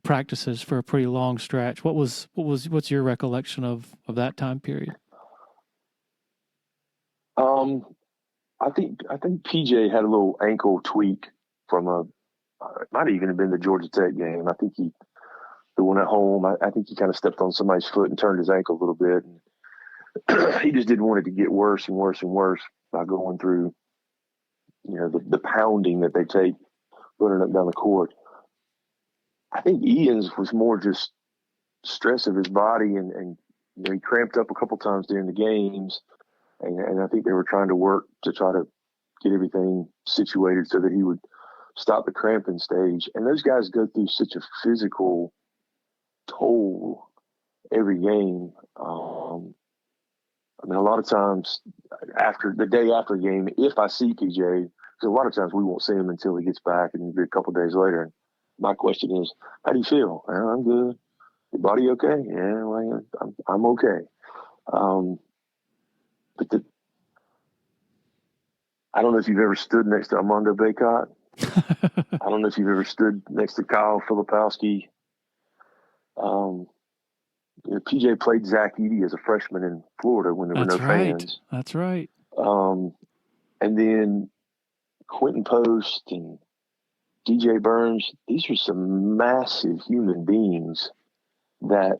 practices for a pretty long stretch. What's your recollection of that time period? I think PJ had a little ankle tweak from it might even have been the Georgia Tech game. I think the one at home, I think he kind of stepped on somebody's foot and turned his ankle a little bit. And he just didn't want it to get worse and worse and worse by going through, the pounding that they take running up down the court. I think Ian's was more just stress of his body and he cramped up a couple times during the games. And I think they were trying to work to try to get everything situated so that he would stop the cramping stage. And those guys go through such a physical toll every game. A lot of times the day after a game, if I see PJ, because a lot of times we won't see him until he gets back and it'll be a couple of days later. And my question is, how do you feel? I'm good. Your body okay? Yeah, well, I'm okay. But I don't know if you've ever stood next to Armando Bacot. I don't know if you've ever stood next to Kyle Filipowski. PJ played Zach Edey as a freshman in Florida when there were no fans. That's right. And then Quentin Post and DJ Burns, these are some massive human beings that,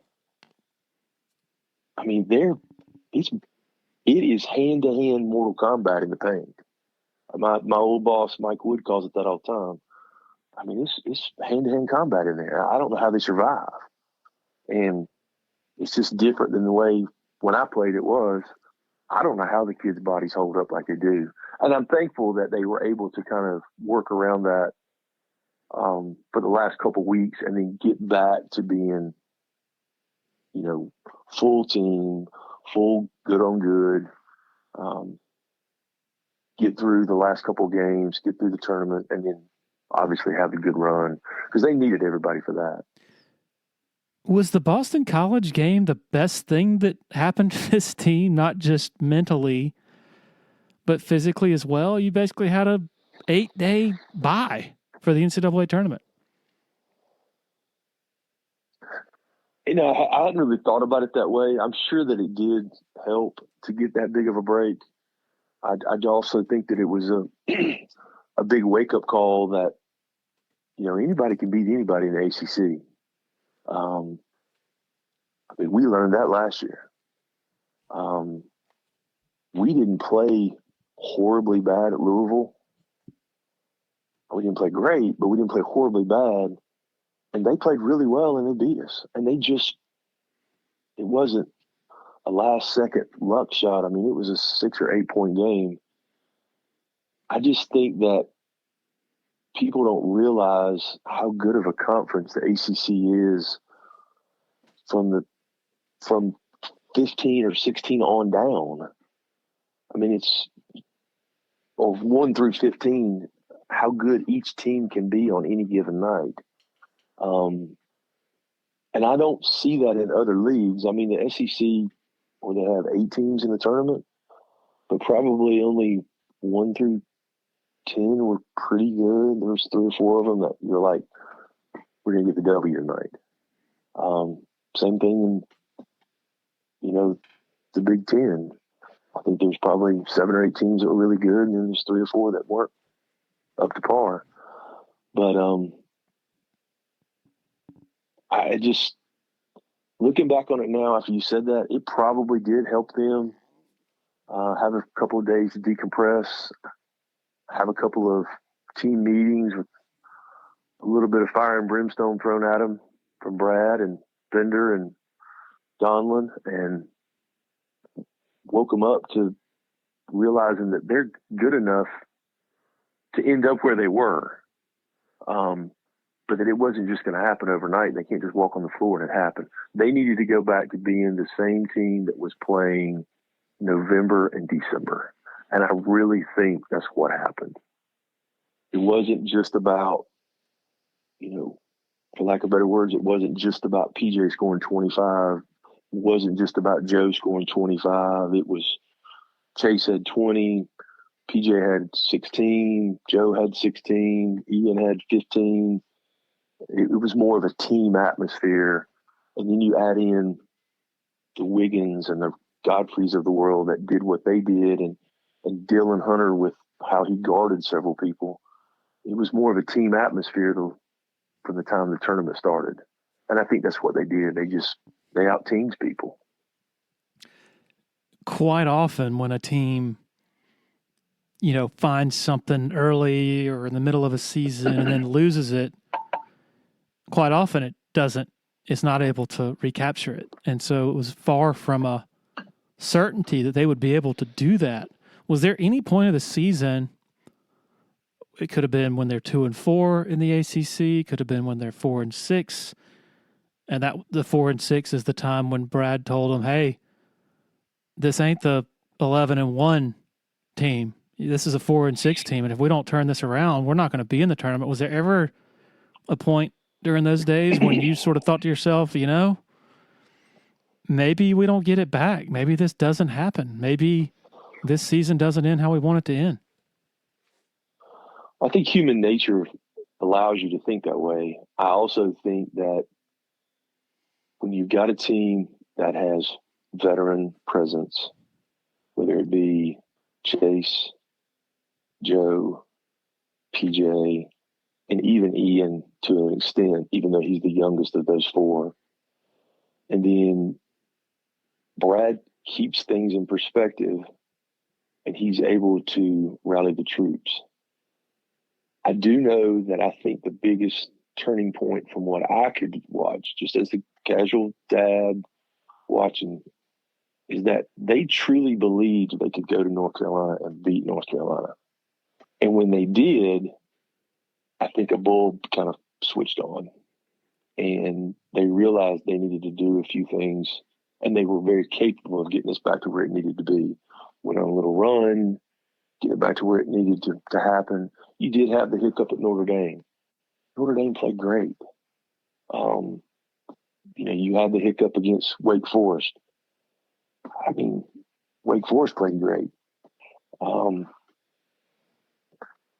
it is hand-to-hand Mortal Kombat in the paint. My old boss, Mike Wood, calls it that all the time. It's hand-to-hand combat in there. I don't know how they survive. And it's just different than the way when I played it was. I don't know how the kids' bodies hold up like they do. And I'm thankful that they were able to kind of work around that for the last couple of weeks and then get back to being, full team, full good on good, get through the last couple of games, get through the tournament, and then obviously have a good run because they needed everybody for that. Was the Boston College game the best thing that happened to this team, not just mentally, but physically as well? You basically had a 8-day bye for the NCAA tournament. I hadn't really thought about it that way. I'm sure that it did help to get that big of a break. I'd also think that it was a big wake-up call that, anybody can beat anybody in the ACC. We learned that last year. We didn't play horribly bad at Louisville. We didn't play great, but we didn't play horribly bad. And they played really well and they beat us. And it wasn't a last second luck shot. It was a 6 or 8 point game. I just think that people don't realize how good of a conference the ACC is from 15 or 16 on down. or 1 through 15, how good each team can be on any given night. And I don't see that in other leagues. I mean, the SEC, where they have 8 teams in the tournament, but probably only 1 through 10 were pretty good. There's 3 or 4 of them that you're like, we're going to get the W tonight. Same thing in, the Big Ten. I think there's probably 7 or 8 teams that were really good, and then there's 3 or 4 that weren't up to par. But I just, looking back on it now, after you said that, it probably did help them have a couple of days to decompress, have a couple of team meetings with a little bit of fire and brimstone thrown at them from Brad and Bender and Donlin, and woke them up to realizing that they're good enough to end up where they were. But that it wasn't just going to happen overnight. They can't just walk on the floor and it happened. They needed to go back to being the same team that was playing November and December. And I really think that's what happened. It wasn't just about, for lack of better words, it wasn't just about PJ scoring 25. It wasn't just about Joe scoring 25. It was Chase had 20, PJ had 16, Joe had 16, Ian had 15. It was more of a team atmosphere. And then you add in the Wiggins and the Godfreys of the world that did what they did, and Dylan Hunter with how he guarded several people. It was more of a team atmosphere from the time the tournament started. And I think that's what they did. They out-teamed people. Quite often when a team, finds something early or in the middle of a season and then loses it, quite often it's not able to recapture it. And so it was far from a certainty that they would be able to do that. Was there any point of the season, it could have been when they're 2-4 in the ACC, could have been when they're 4-6, and that the 4-6 is the time when Brad told them, hey, this ain't the 11-1 team. This is a 4-6 team, and if we don't turn this around, we're not going to be in the tournament. Was there ever a point during those days when you sort of thought to yourself, maybe we don't get it back. Maybe this doesn't happen. Maybe this season doesn't end how we want it to end? I think human nature allows you to think that way. I also think that when you've got a team that has veteran presence, whether it be Chase, Joe, PJ, and even Ian to an extent, even though he's the youngest of those 4. And then Brad keeps things in perspective, and he's able to rally the troops. I do know that I think the biggest turning point from what I could watch, just as a casual dad watching, is that they truly believed they could go to North Carolina and beat North Carolina. And when they did, I think a bulb kind of switched on, and they realized they needed to do a few things, and they were very capable of getting us back to where it needed to be. Went on a little run, get it back to where it needed to happen. You did have the hiccup at Notre Dame. Notre Dame played great. You had the hiccup against Wake Forest. I mean, Wake Forest played great.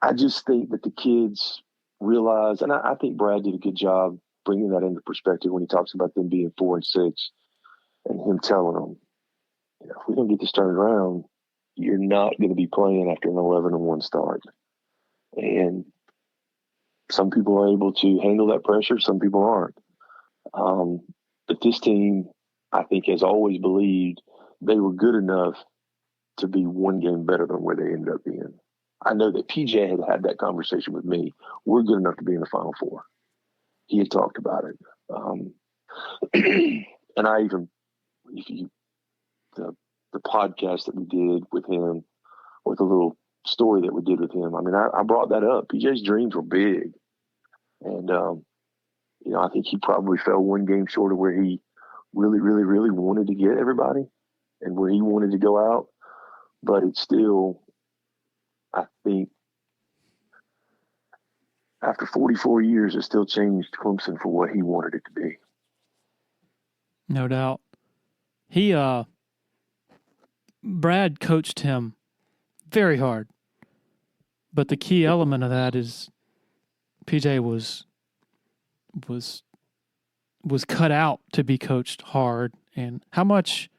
I just think that the kids realize, and I think Brad did a good job bringing that into perspective when he talks about them being 4-6, and him telling them, if we don't get this turned around, you're not going to be playing after an 11-1 start. And some people are able to handle that pressure, some people aren't. But this team, I think, has always believed they were good enough to be one game better than where they ended up being. I know that PJ had that conversation with me. We're good enough to be in the Final Four. He had talked about it. And I even, the podcast that we did with him, or the little story that we did with him, I brought that up. PJ's dreams were big. And, I think he probably fell one game short of where he really, really, really wanted to get everybody and where he wanted to go out. But it's still, I think after 44 years, it still changed Clemson for what he wanted it to be. No doubt. Brad coached him very hard, but the key element of that is PJ was cut out to be coached hard. And how much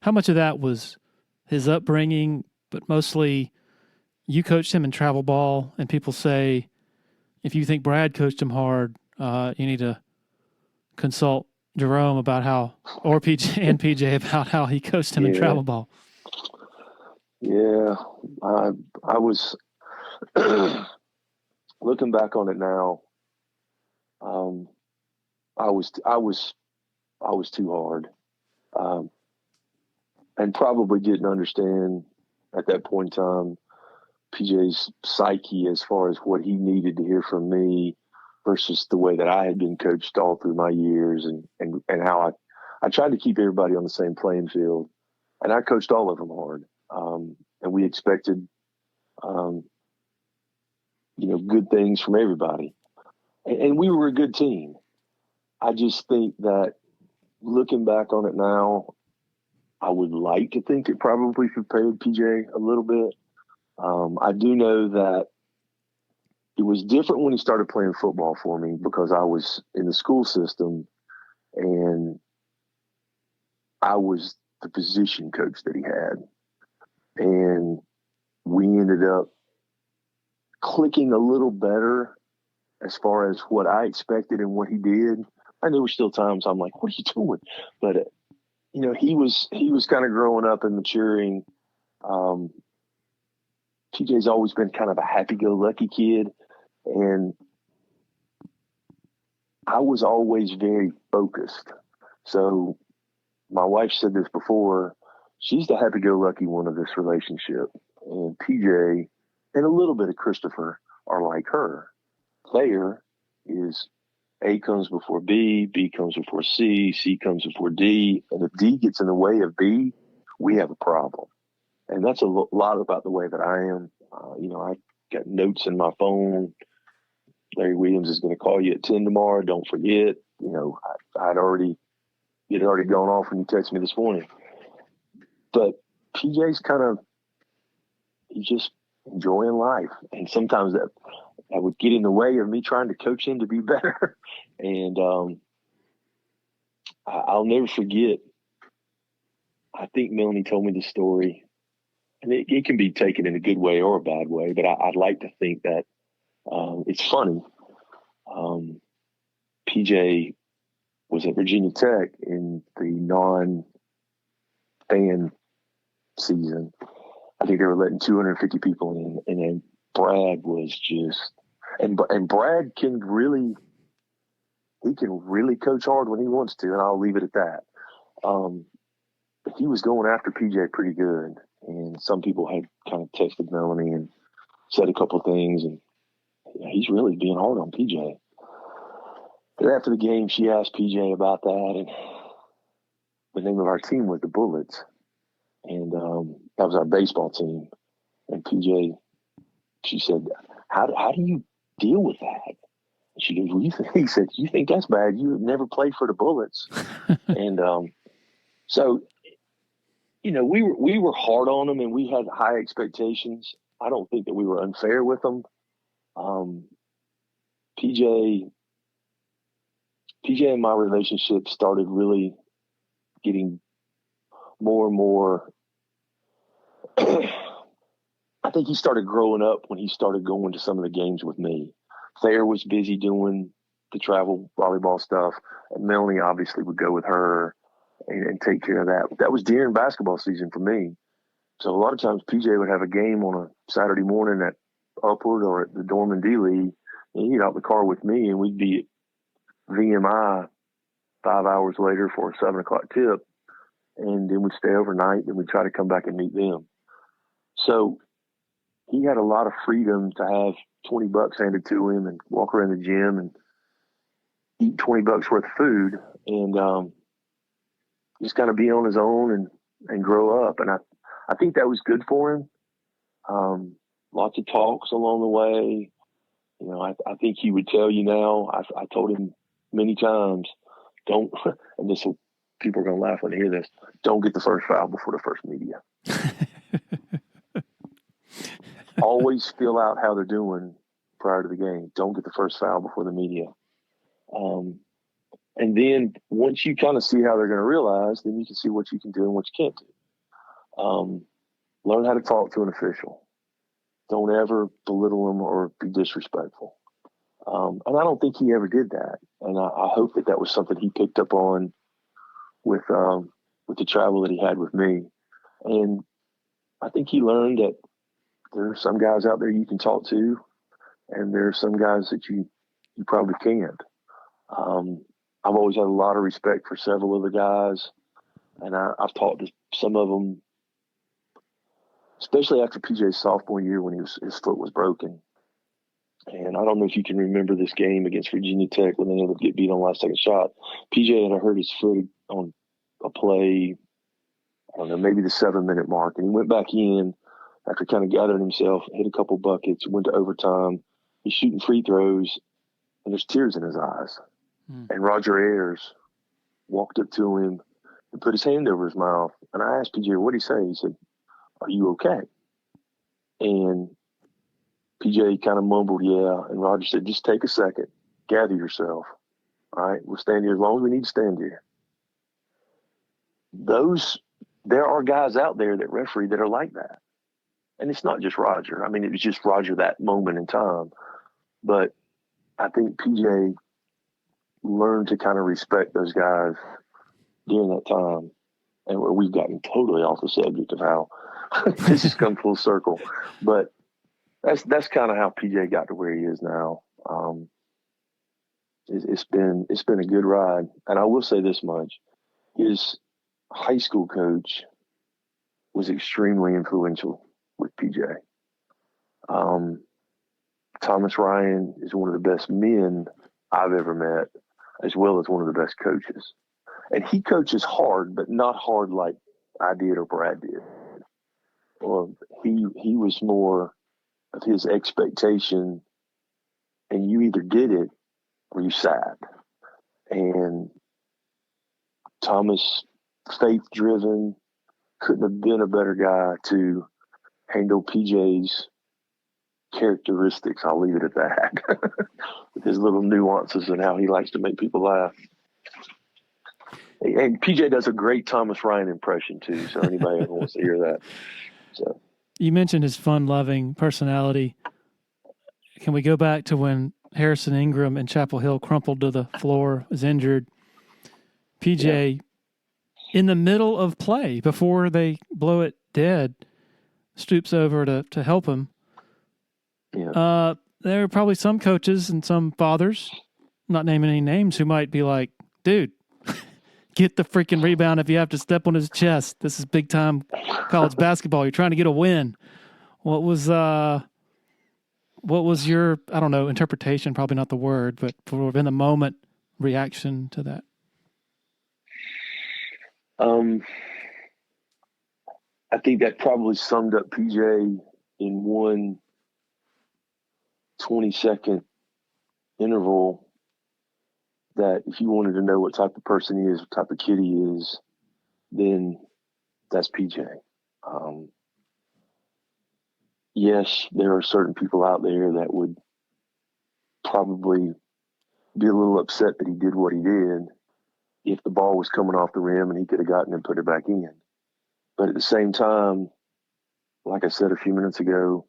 of that was his upbringing, but mostly you coached him in travel ball, and people say if you think Brad coached him hard, you need to consult Jerome about or PJ about how he coached him in travel ball. Yeah, I was looking back on it now. I was too hard, and probably didn't understand at that point in time PJ's psyche as far as what he needed to hear from me versus the way that I had been coached all through my years, and how I tried to keep everybody on the same playing field, and I coached all of them hard, and we expected, good things from everybody, and we were a good team. I just think that looking back on it now, I would like to think it probably prepared PJ a little bit. I do know that it was different when he started playing football for me because I was in the school system and I was the position coach that he had. And we ended up clicking a little better as far as what I expected and what he did. And there were still times I'm like, what are you doing? But, he was kind of growing up and maturing. TJ's always been kind of a happy-go-lucky kid, and I was always very focused. So my wife said this before, she's the happy-go-lucky one of this relationship, and TJ and a little bit of Christopher are like her. Thayer is A comes before B, B comes before C, C comes before D, and if D gets in the way of B, we have a problem. And that's a lot about the way that I am. I got notes in my phone. Larry Williams is going to call you at 10 tomorrow. Don't forget. It had already gone off when you texted me this morning. But PJ's he's just enjoying life. And sometimes that would get in the way of me trying to coach him to be better. And I'll never forget, I think Melanie told me the story. And it can be taken in a good way or a bad way, but I'd like to think that it's funny. PJ was at Virginia Tech in the non-fan season. I think they were letting 250 people in, and then Brad was just and Brad can really coach hard when he wants to, and I'll leave it at that. But he was going after PJ pretty good. And some people had kind of texted Melanie and said a couple of things, and he's really being hard on PJ. But after the game, she asked PJ about that, and the name of our team was the Bullets, and that was our baseball team. And PJ, she said, "How do you deal with that?" And she goes, he said, "You think that's bad? You would never play for the Bullets." And so. We were hard on them and we had high expectations. I don't think that we were unfair with them. PJ and my relationship started really getting more and more. I think he started growing up when he started going to some of the games with me. Thayer was busy doing the travel volleyball stuff, and Melanie obviously would go with her and take care of that. That was during basketball season for me. So a lot of times PJ would have a game on a Saturday morning at Upward or at the Dorman D League, and he'd get out in the car with me, and we'd be at VMI 5 hours later for a 7 o'clock tip, and then we'd stay overnight, and we'd try to come back and meet them. So he had a lot of freedom to have $20 handed to him and walk around the gym and eat $20 worth of food, and just kind of be on his own and grow up. And I think that was good for him. lots of talks along the way. I think he would tell you now, I told him many times, don't, and people are going to laugh when they hear this, don't get the first foul before the first media. Always feel out how they're doing prior to the game. Don't get the first foul before the media. And then once you kind of see how they're going to realize, then you can see what you can do and what you can't do. Learn how to talk to an official. Don't ever belittle them or be disrespectful. And I don't think he ever did that. And I hope that was something he picked up on with the travel that he had with me. And I think he learned that there are some guys out there you can talk to, and there are some guys that you probably can't. I've always had a lot of respect for several of the guys, and I've talked to some of them, especially after PJ's sophomore year when his foot was broken. And I don't know if you can remember this game against Virginia Tech when they ended up getting beat on the last second shot. PJ had hurt his foot on a play, I don't know, maybe the 7-minute mark, and he went back in after kind of gathering himself, hit a couple buckets, went to overtime. He's shooting free throws, and there's tears in his eyes. And Roger Ayers walked up to him and put his hand over his mouth. And I asked PJ, what did he say? He said, "Are you okay?" And PJ kind of mumbled, "Yeah." And Roger said, "Just take a second, gather yourself. All right, we'll stand here as long as we need to stand here." There are guys out there that referee that are like that. And it's not just Roger. I mean, it was just Roger that moment in time. But I think PJ learned to kind of respect those guys during that time. And we've gotten totally off the subject of how this has come full circle. But that's kind of how PJ got to where he is now. It's been a good ride. And I will say this much. His high school coach was extremely influential with PJ. Thomas Ryan is one of the best men I've ever met, as well as one of the best coaches. And he coaches hard, but not hard like I did or Brad did. Well, he was more of his expectation, and you either did it or you sat. And Thomas, faith-driven, couldn't have been a better guy to handle PJ's characteristics. I'll leave it at that. With his little nuances and how he likes to make people laugh. And PJ does a great Thomas Ryan impression too, so anybody ever wants to hear that. So you mentioned his fun-loving personality. Can we go back to when Harrison Ingram in Chapel Hill crumpled to the floor, was injured? PJ, in the middle of play, before they blow it dead, stoops over to help him. Yeah. There are probably some coaches and some fathers, not naming any names, who might be like, "Dude, get the freaking rebound if you have to step on his chest. This is big time college basketball. You're trying to get a win." What was your, I don't know, interpretation, probably not the word, but for in the moment reaction to that? I think that probably summed up PJ in one 20-second interval, that if you wanted to know what type of person he is, what type of kid he is, then that's PJ. Yes, there are certain people out there that would probably be a little upset that he did what he did if the ball was coming off the rim and he could have gotten and put it back in. But at the same time, like I said a few minutes ago,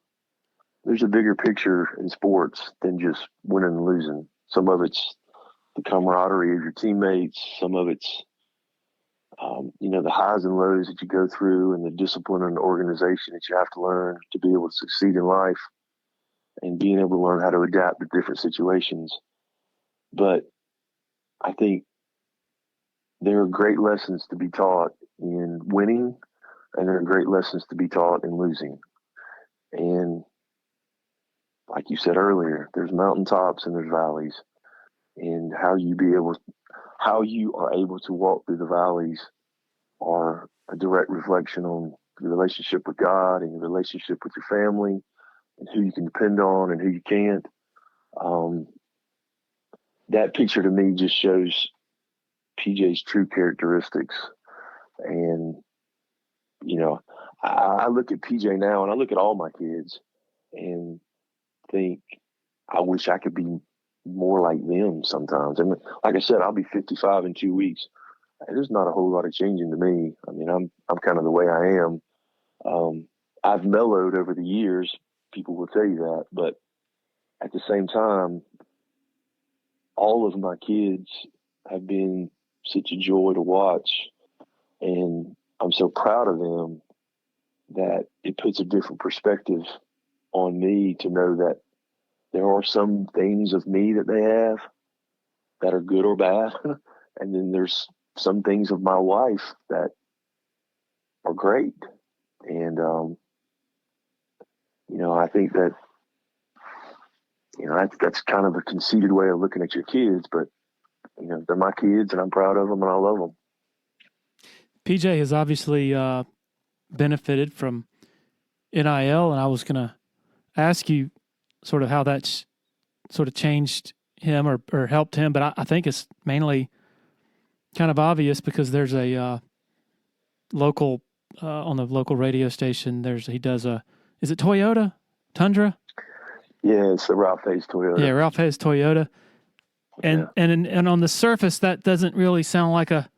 there's a bigger picture in sports than just winning and losing. Some of it's the camaraderie of your teammates. Some of it's, the highs and lows that you go through, and the discipline and the organization that you have to learn to be able to succeed in life, and being able to learn how to adapt to different situations. But I think there are great lessons to be taught in winning, and there are great lessons to be taught in losing. And like you said earlier, there's mountaintops and there's valleys, and how you are able to walk through the valleys are a direct reflection on your relationship with God and your relationship with your family, and who you can depend on and who you can't. That picture to me just shows PJ's true characteristics. And, I look at PJ now and I look at all my kids and think, I wish I could be more like them sometimes. And like I said, I'll be 55 in 2 weeks. There's not a whole lot of changing to me. I mean, I'm kind of the way I am. I've mellowed over the years. People will tell you that, but at the same time, all of my kids have been such a joy to watch, and I'm so proud of them that it puts a different perspective on me to know that there are some things of me that they have that are good or bad. And then there's some things of my wife that are great. And, I think that, that's kind of a conceited way of looking at your kids, but, they're my kids and I'm proud of them and I love them. PJ has obviously benefited from NIL, and I was going to ask you sort of how that's sort of changed him or helped him, but I think it's mainly kind of obvious because there's a local on the local radio station. He does is it Toyota Tundra? Yeah, it's the Ralph Hayes Toyota. Yeah, Ralph Hayes Toyota. And on the surface, that doesn't really sound like a,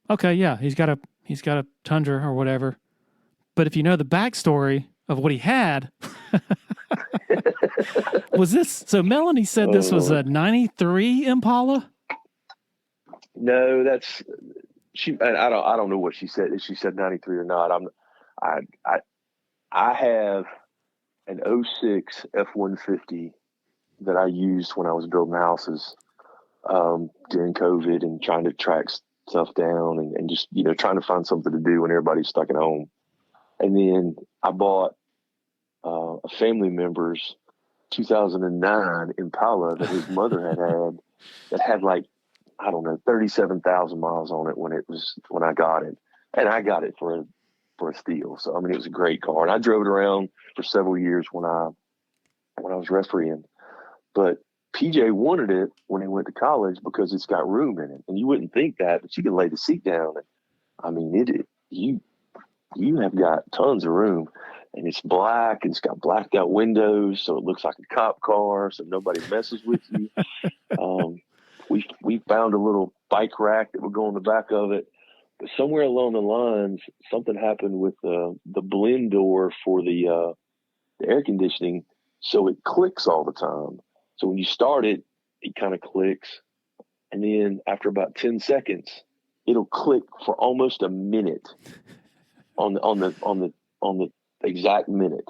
okay, yeah, he's got a Tundra or whatever. But if you know the backstory of what he had, was this? So Melanie said this was a '93 Impala. No, that's she. I don't know what she said. If she said '93 or not, I have an '06 F-150 that I used when I was building houses during COVID and trying to track stuff down and just, trying to find something to do when everybody's stuck at home. And then I bought a family member's 2009 Impala that his mother had that had 37,000 miles on it when I got it. And I got it for a steal. So, I mean, it was a great car. And I drove it around for several years when I was refereeing. But PJ wanted it when he went to college because it's got room in it. And you wouldn't think that, but you can lay the seat down. And I mean, you have got tons of room. And it's black and it's got blacked out windows, so it looks like a cop car, so nobody messes with you. We found a little bike rack that would go on the back of it. But somewhere along the lines, something happened with the blend door for the air conditioning, so it clicks all the time. So when you start it, it kind of clicks. And then after about 10 seconds, it'll click for almost a minute on the exact minute.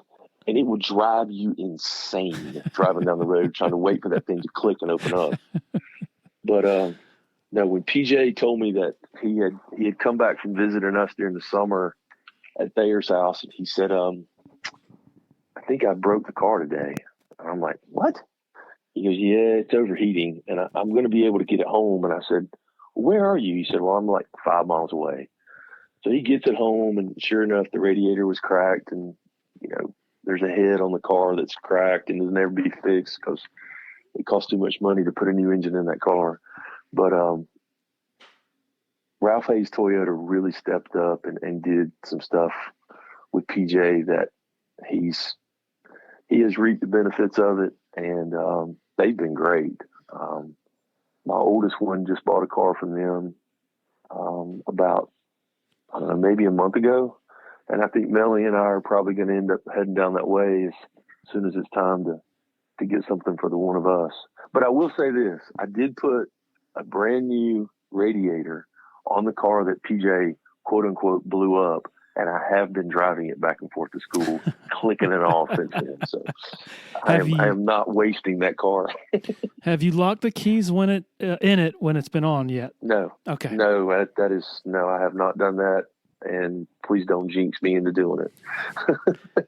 And it will drive you insane driving down the road, trying to wait for that thing to click and open up. But no, when PJ told me that he had come back from visiting us during the summer at Thayer's house, and he said, I think I broke the car today. And I'm like, what? He goes, yeah, it's overheating, and I'm going to be able to get it home. And I said, well, where are you? He said, well, I'm 5 miles away. So he gets it home, and sure enough, the radiator was cracked, and, there's a head on the car that's cracked and will never be fixed because it costs too much money to put a new engine in that car. But Ralph Hayes Toyota really stepped up and did some stuff with PJ that he has reaped the benefits of it, and they've been great. My oldest one just bought a car from them about, I don't know, maybe a month ago. And I think Melanie and I are probably going to end up heading down that way as soon as it's time to get something for the one of us. But I will say this, I did put a brand new radiator on the car that PJ, quote unquote, blew up. And I have been driving it back and forth to school, clicking it all since then. So I am not wasting that car. Have you locked the keys when it's been on yet? No. Okay. No, I have not done that. And please don't jinx me into doing it.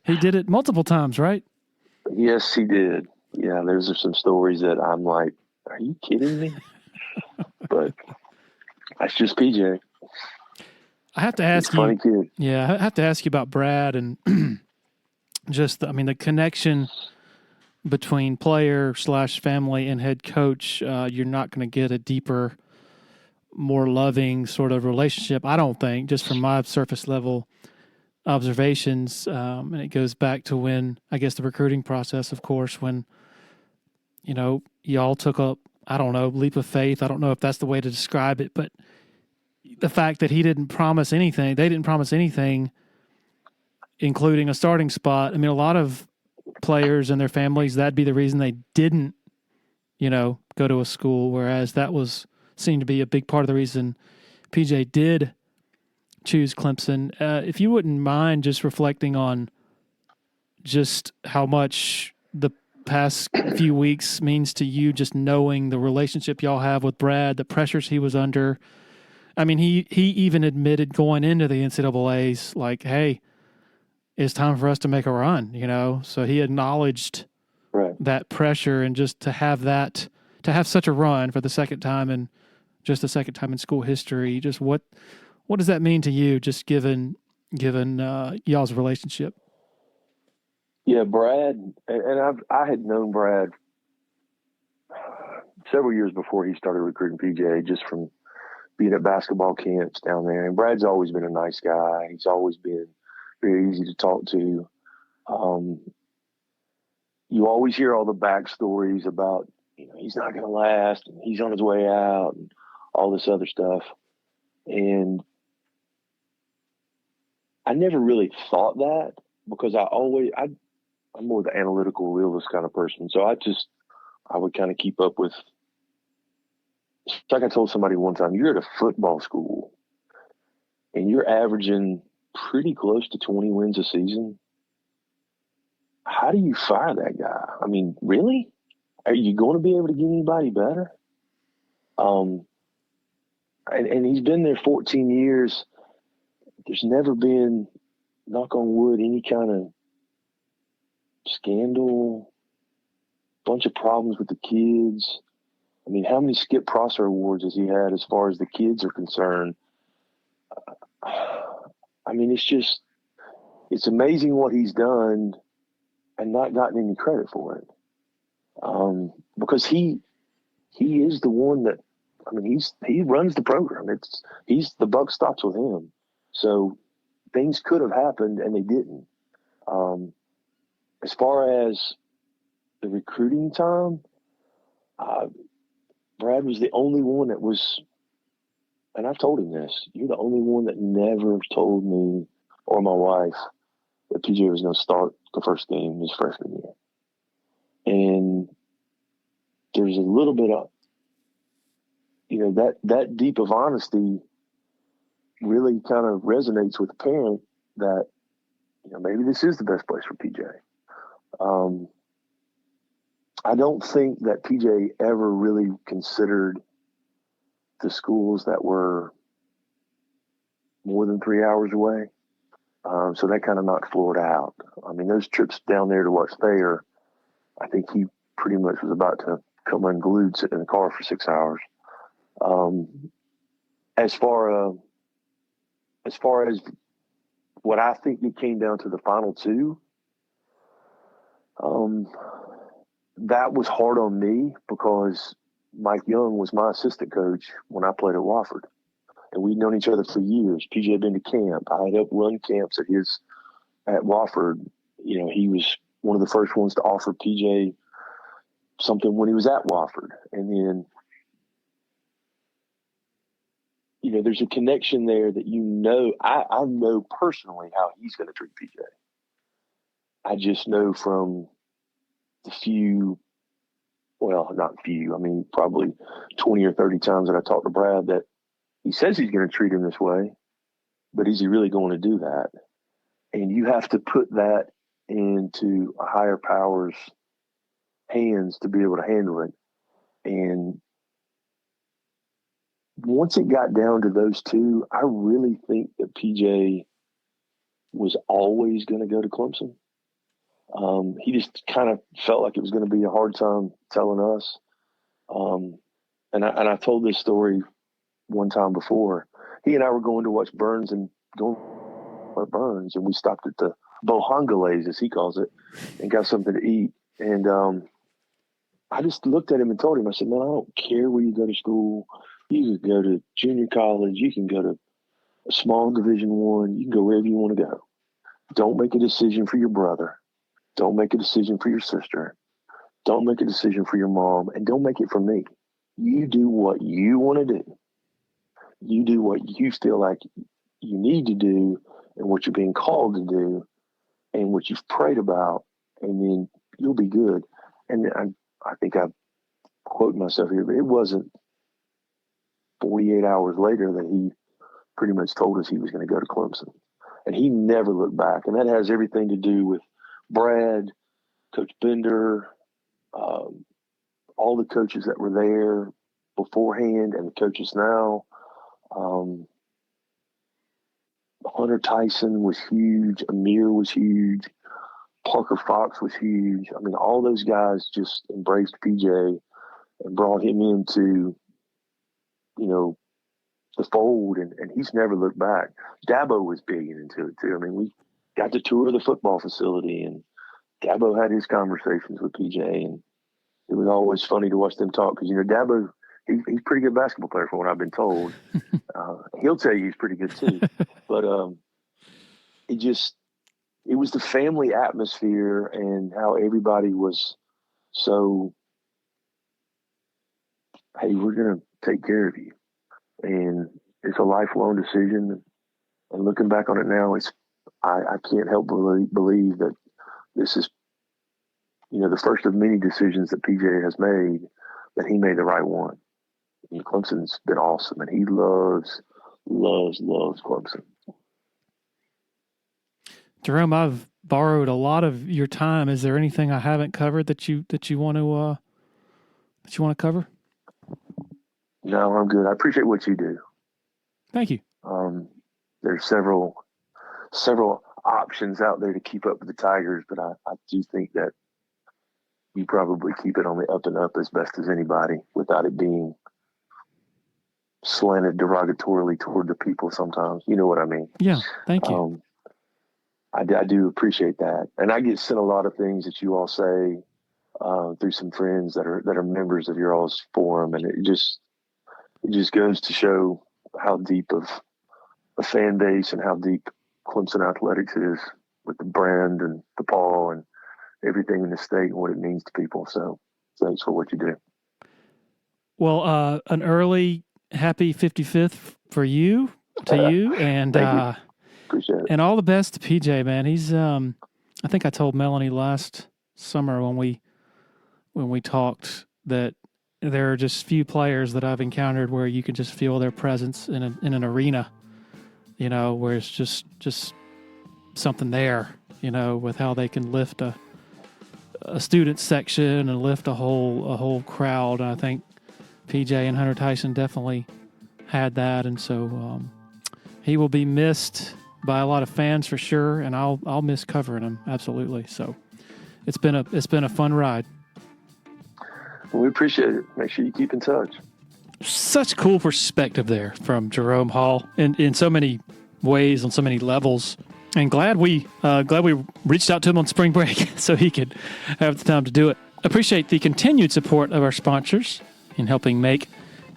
He did it multiple times, right? Yes, he did. Yeah, there's some stories that I'm like, are you kidding me? But that's just PJ. I have to ask you. Funny kid. Yeah, I have to ask you about Brad and just, the connection between player/family and head coach, you're not going to get a deeper, more loving sort of relationship, I don't think, just from my surface level observations. And it goes back to when, I guess, the recruiting process, of course, when, y'all took a, I don't know, leap of faith. I don't know if that's the way to describe it, but the fact that they didn't promise anything, including a starting spot. A lot of players and their families, that'd be the reason they didn't, go to a school, whereas that seemed to be a big part of the reason PJ did choose Clemson. If you wouldn't mind just reflecting on just how much the past few weeks means to you, just knowing the relationship y'all have with Brad, the pressures he was under. He even admitted going into the NCAAs, like, hey, it's time for us to make a run, So he acknowledged that pressure, and just to have such a run for the second time, and just the second time in school history, just what does that mean to you, just given y'all's relationship? Yeah, Brad, and I had known Brad several years before he started recruiting PJ, just from being at basketball camps down there. And Brad's always been a nice guy. He's always been very easy to talk to. You always hear all the backstories about, he's not going to last, and he's on his way out, and all this other stuff. And I never really thought that, because I'm more the analytical realist kind of person. So I would kind of keep up with, it's like I told somebody one time, you're at a football school and you're averaging pretty close to 20 wins a season. How do you fire that guy? Really? Are you going to be able to get anybody better? And he's been there 14 years. There's never been, knock on wood, any kind of scandal, bunch of problems with the kids. How many Skip Prosser awards has he had as far as the kids are concerned? It's amazing what he's done and not gotten any credit for it. Because he is the one that, he runs the program. The buck stops with him. So things could have happened and they didn't. As far as the recruiting time, Brad was the only one that was, and I've told him this, you're the only one that never told me or my wife that PJ was going to start the first game his freshman year. And there's a little bit of, that deep of honesty really kind of resonates with the parent that, maybe this is the best place for PJ. I don't think that PJ ever really considered the schools that were more than 3 hours away. So that kind of knocked Florida out. Those trips down there to watch Thayer, I think he pretty much was about to come unglued sitting in the car for 6 hours. As far as what I think it came down to the final two, that was hard on me because Mike Young was my assistant coach when I played at Wofford. And we'd known each other for years. PJ had been to camp. I had helped run camps at Wofford. He was one of the first ones to offer PJ something when he was at Wofford. And then, there's a connection there that, I know personally how he's going to treat PJ. I just know from the few, well, not few, probably 20 or 30 times that I talked to Brad that he says he's going to treat him this way, but is he really going to do that? And you have to put that into a higher power's hands to be able to handle it. And once it got down to those two, I really think that PJ was always going to go to Clemson. He just kind of felt like it was going to be a hard time telling us. And I told this story one time before. He and I were going to watch Burns, and we stopped at the bohongales, as he calls it, and got something to eat. And I just looked at him and told him, I said, man, I don't care where you go to school. You can go to junior college. You can go to a small Division I. You can go wherever you want to go. Don't make a decision for your brother. Don't make a decision for your sister. Don't make a decision for your mom. And don't make it for me. You do what you want to do. You do what you feel like you need to do and what you're being called to do and what you've prayed about, and then you'll be good. And I think I'm quoting myself here, but it wasn't 48 hours later that he pretty much told us he was going to go to Clemson. And he never looked back. And that has everything to do with Brad, Coach Bender, all the coaches that were there beforehand and the coaches now. Hunter Tyson was huge. Amir was huge. Parker Fox was huge. I mean, all those guys just embraced PJ and brought him into, the fold, and he's never looked back. Dabo was big into it too. I mean, we got to tour the football facility, and Dabo had his conversations with PJ, and it was always funny to watch them talk because, Dabo, he's a pretty good basketball player from what I've been told. He'll tell you he's pretty good too. But it was the family atmosphere and how everybody was so, hey, we're going to take care of you. And it's a lifelong decision. And looking back on it now, I can't help believe that this is, the first of many decisions that PJ has made, that he made the right one. And Clemson's been awesome, and he loves Clemson. Jerome, I've borrowed a lot of your time. Is there anything I haven't covered that you want to cover? No, I'm good. I appreciate what you do. Thank you. There's several options out there to keep up with the Tigers, but I do think that you probably keep it on the up and up as best as anybody without it being slanted derogatorily toward the people sometimes. You know what I mean? Yeah, thank you. I do appreciate that. And I get sent a lot of things that you all say through some friends that are members of your all's forum, and it just goes to show how deep of a fan base and how deep Clemson athletics is with the brand and the Paul and everything in the state and what it means to people. So thanks for what you do. Well, an early happy 55th for you, and Thank you. Appreciate it. And all the best to PJ, man. He's I think I told Melanie last summer when we talked that there are just few players that I've encountered where you can just feel their presence in an arena, where it's just something there, with how they can lift a student section and lift a whole crowd. And I think PJ and Hunter Tyson definitely had that, and so he will be missed by a lot of fans for sure, and I'll miss covering him absolutely. So it's been a fun ride. Well, we appreciate it. Make sure you keep in touch. Such cool perspective there from Jerome Hall in so many ways, on so many levels. And glad we reached out to him on spring break so he could have the time to do it. Appreciate the continued support of our sponsors in helping make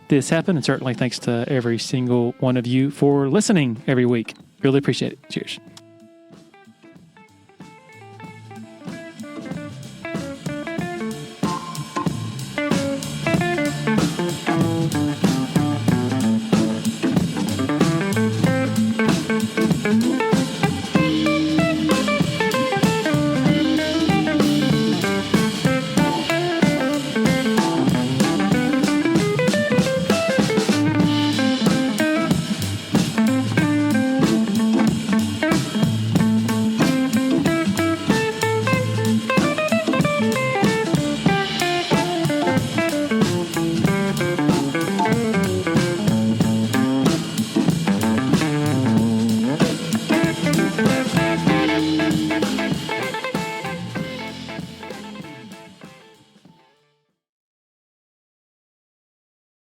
this happen. And certainly thanks to every single one of you for listening every week. Really appreciate it. Cheers.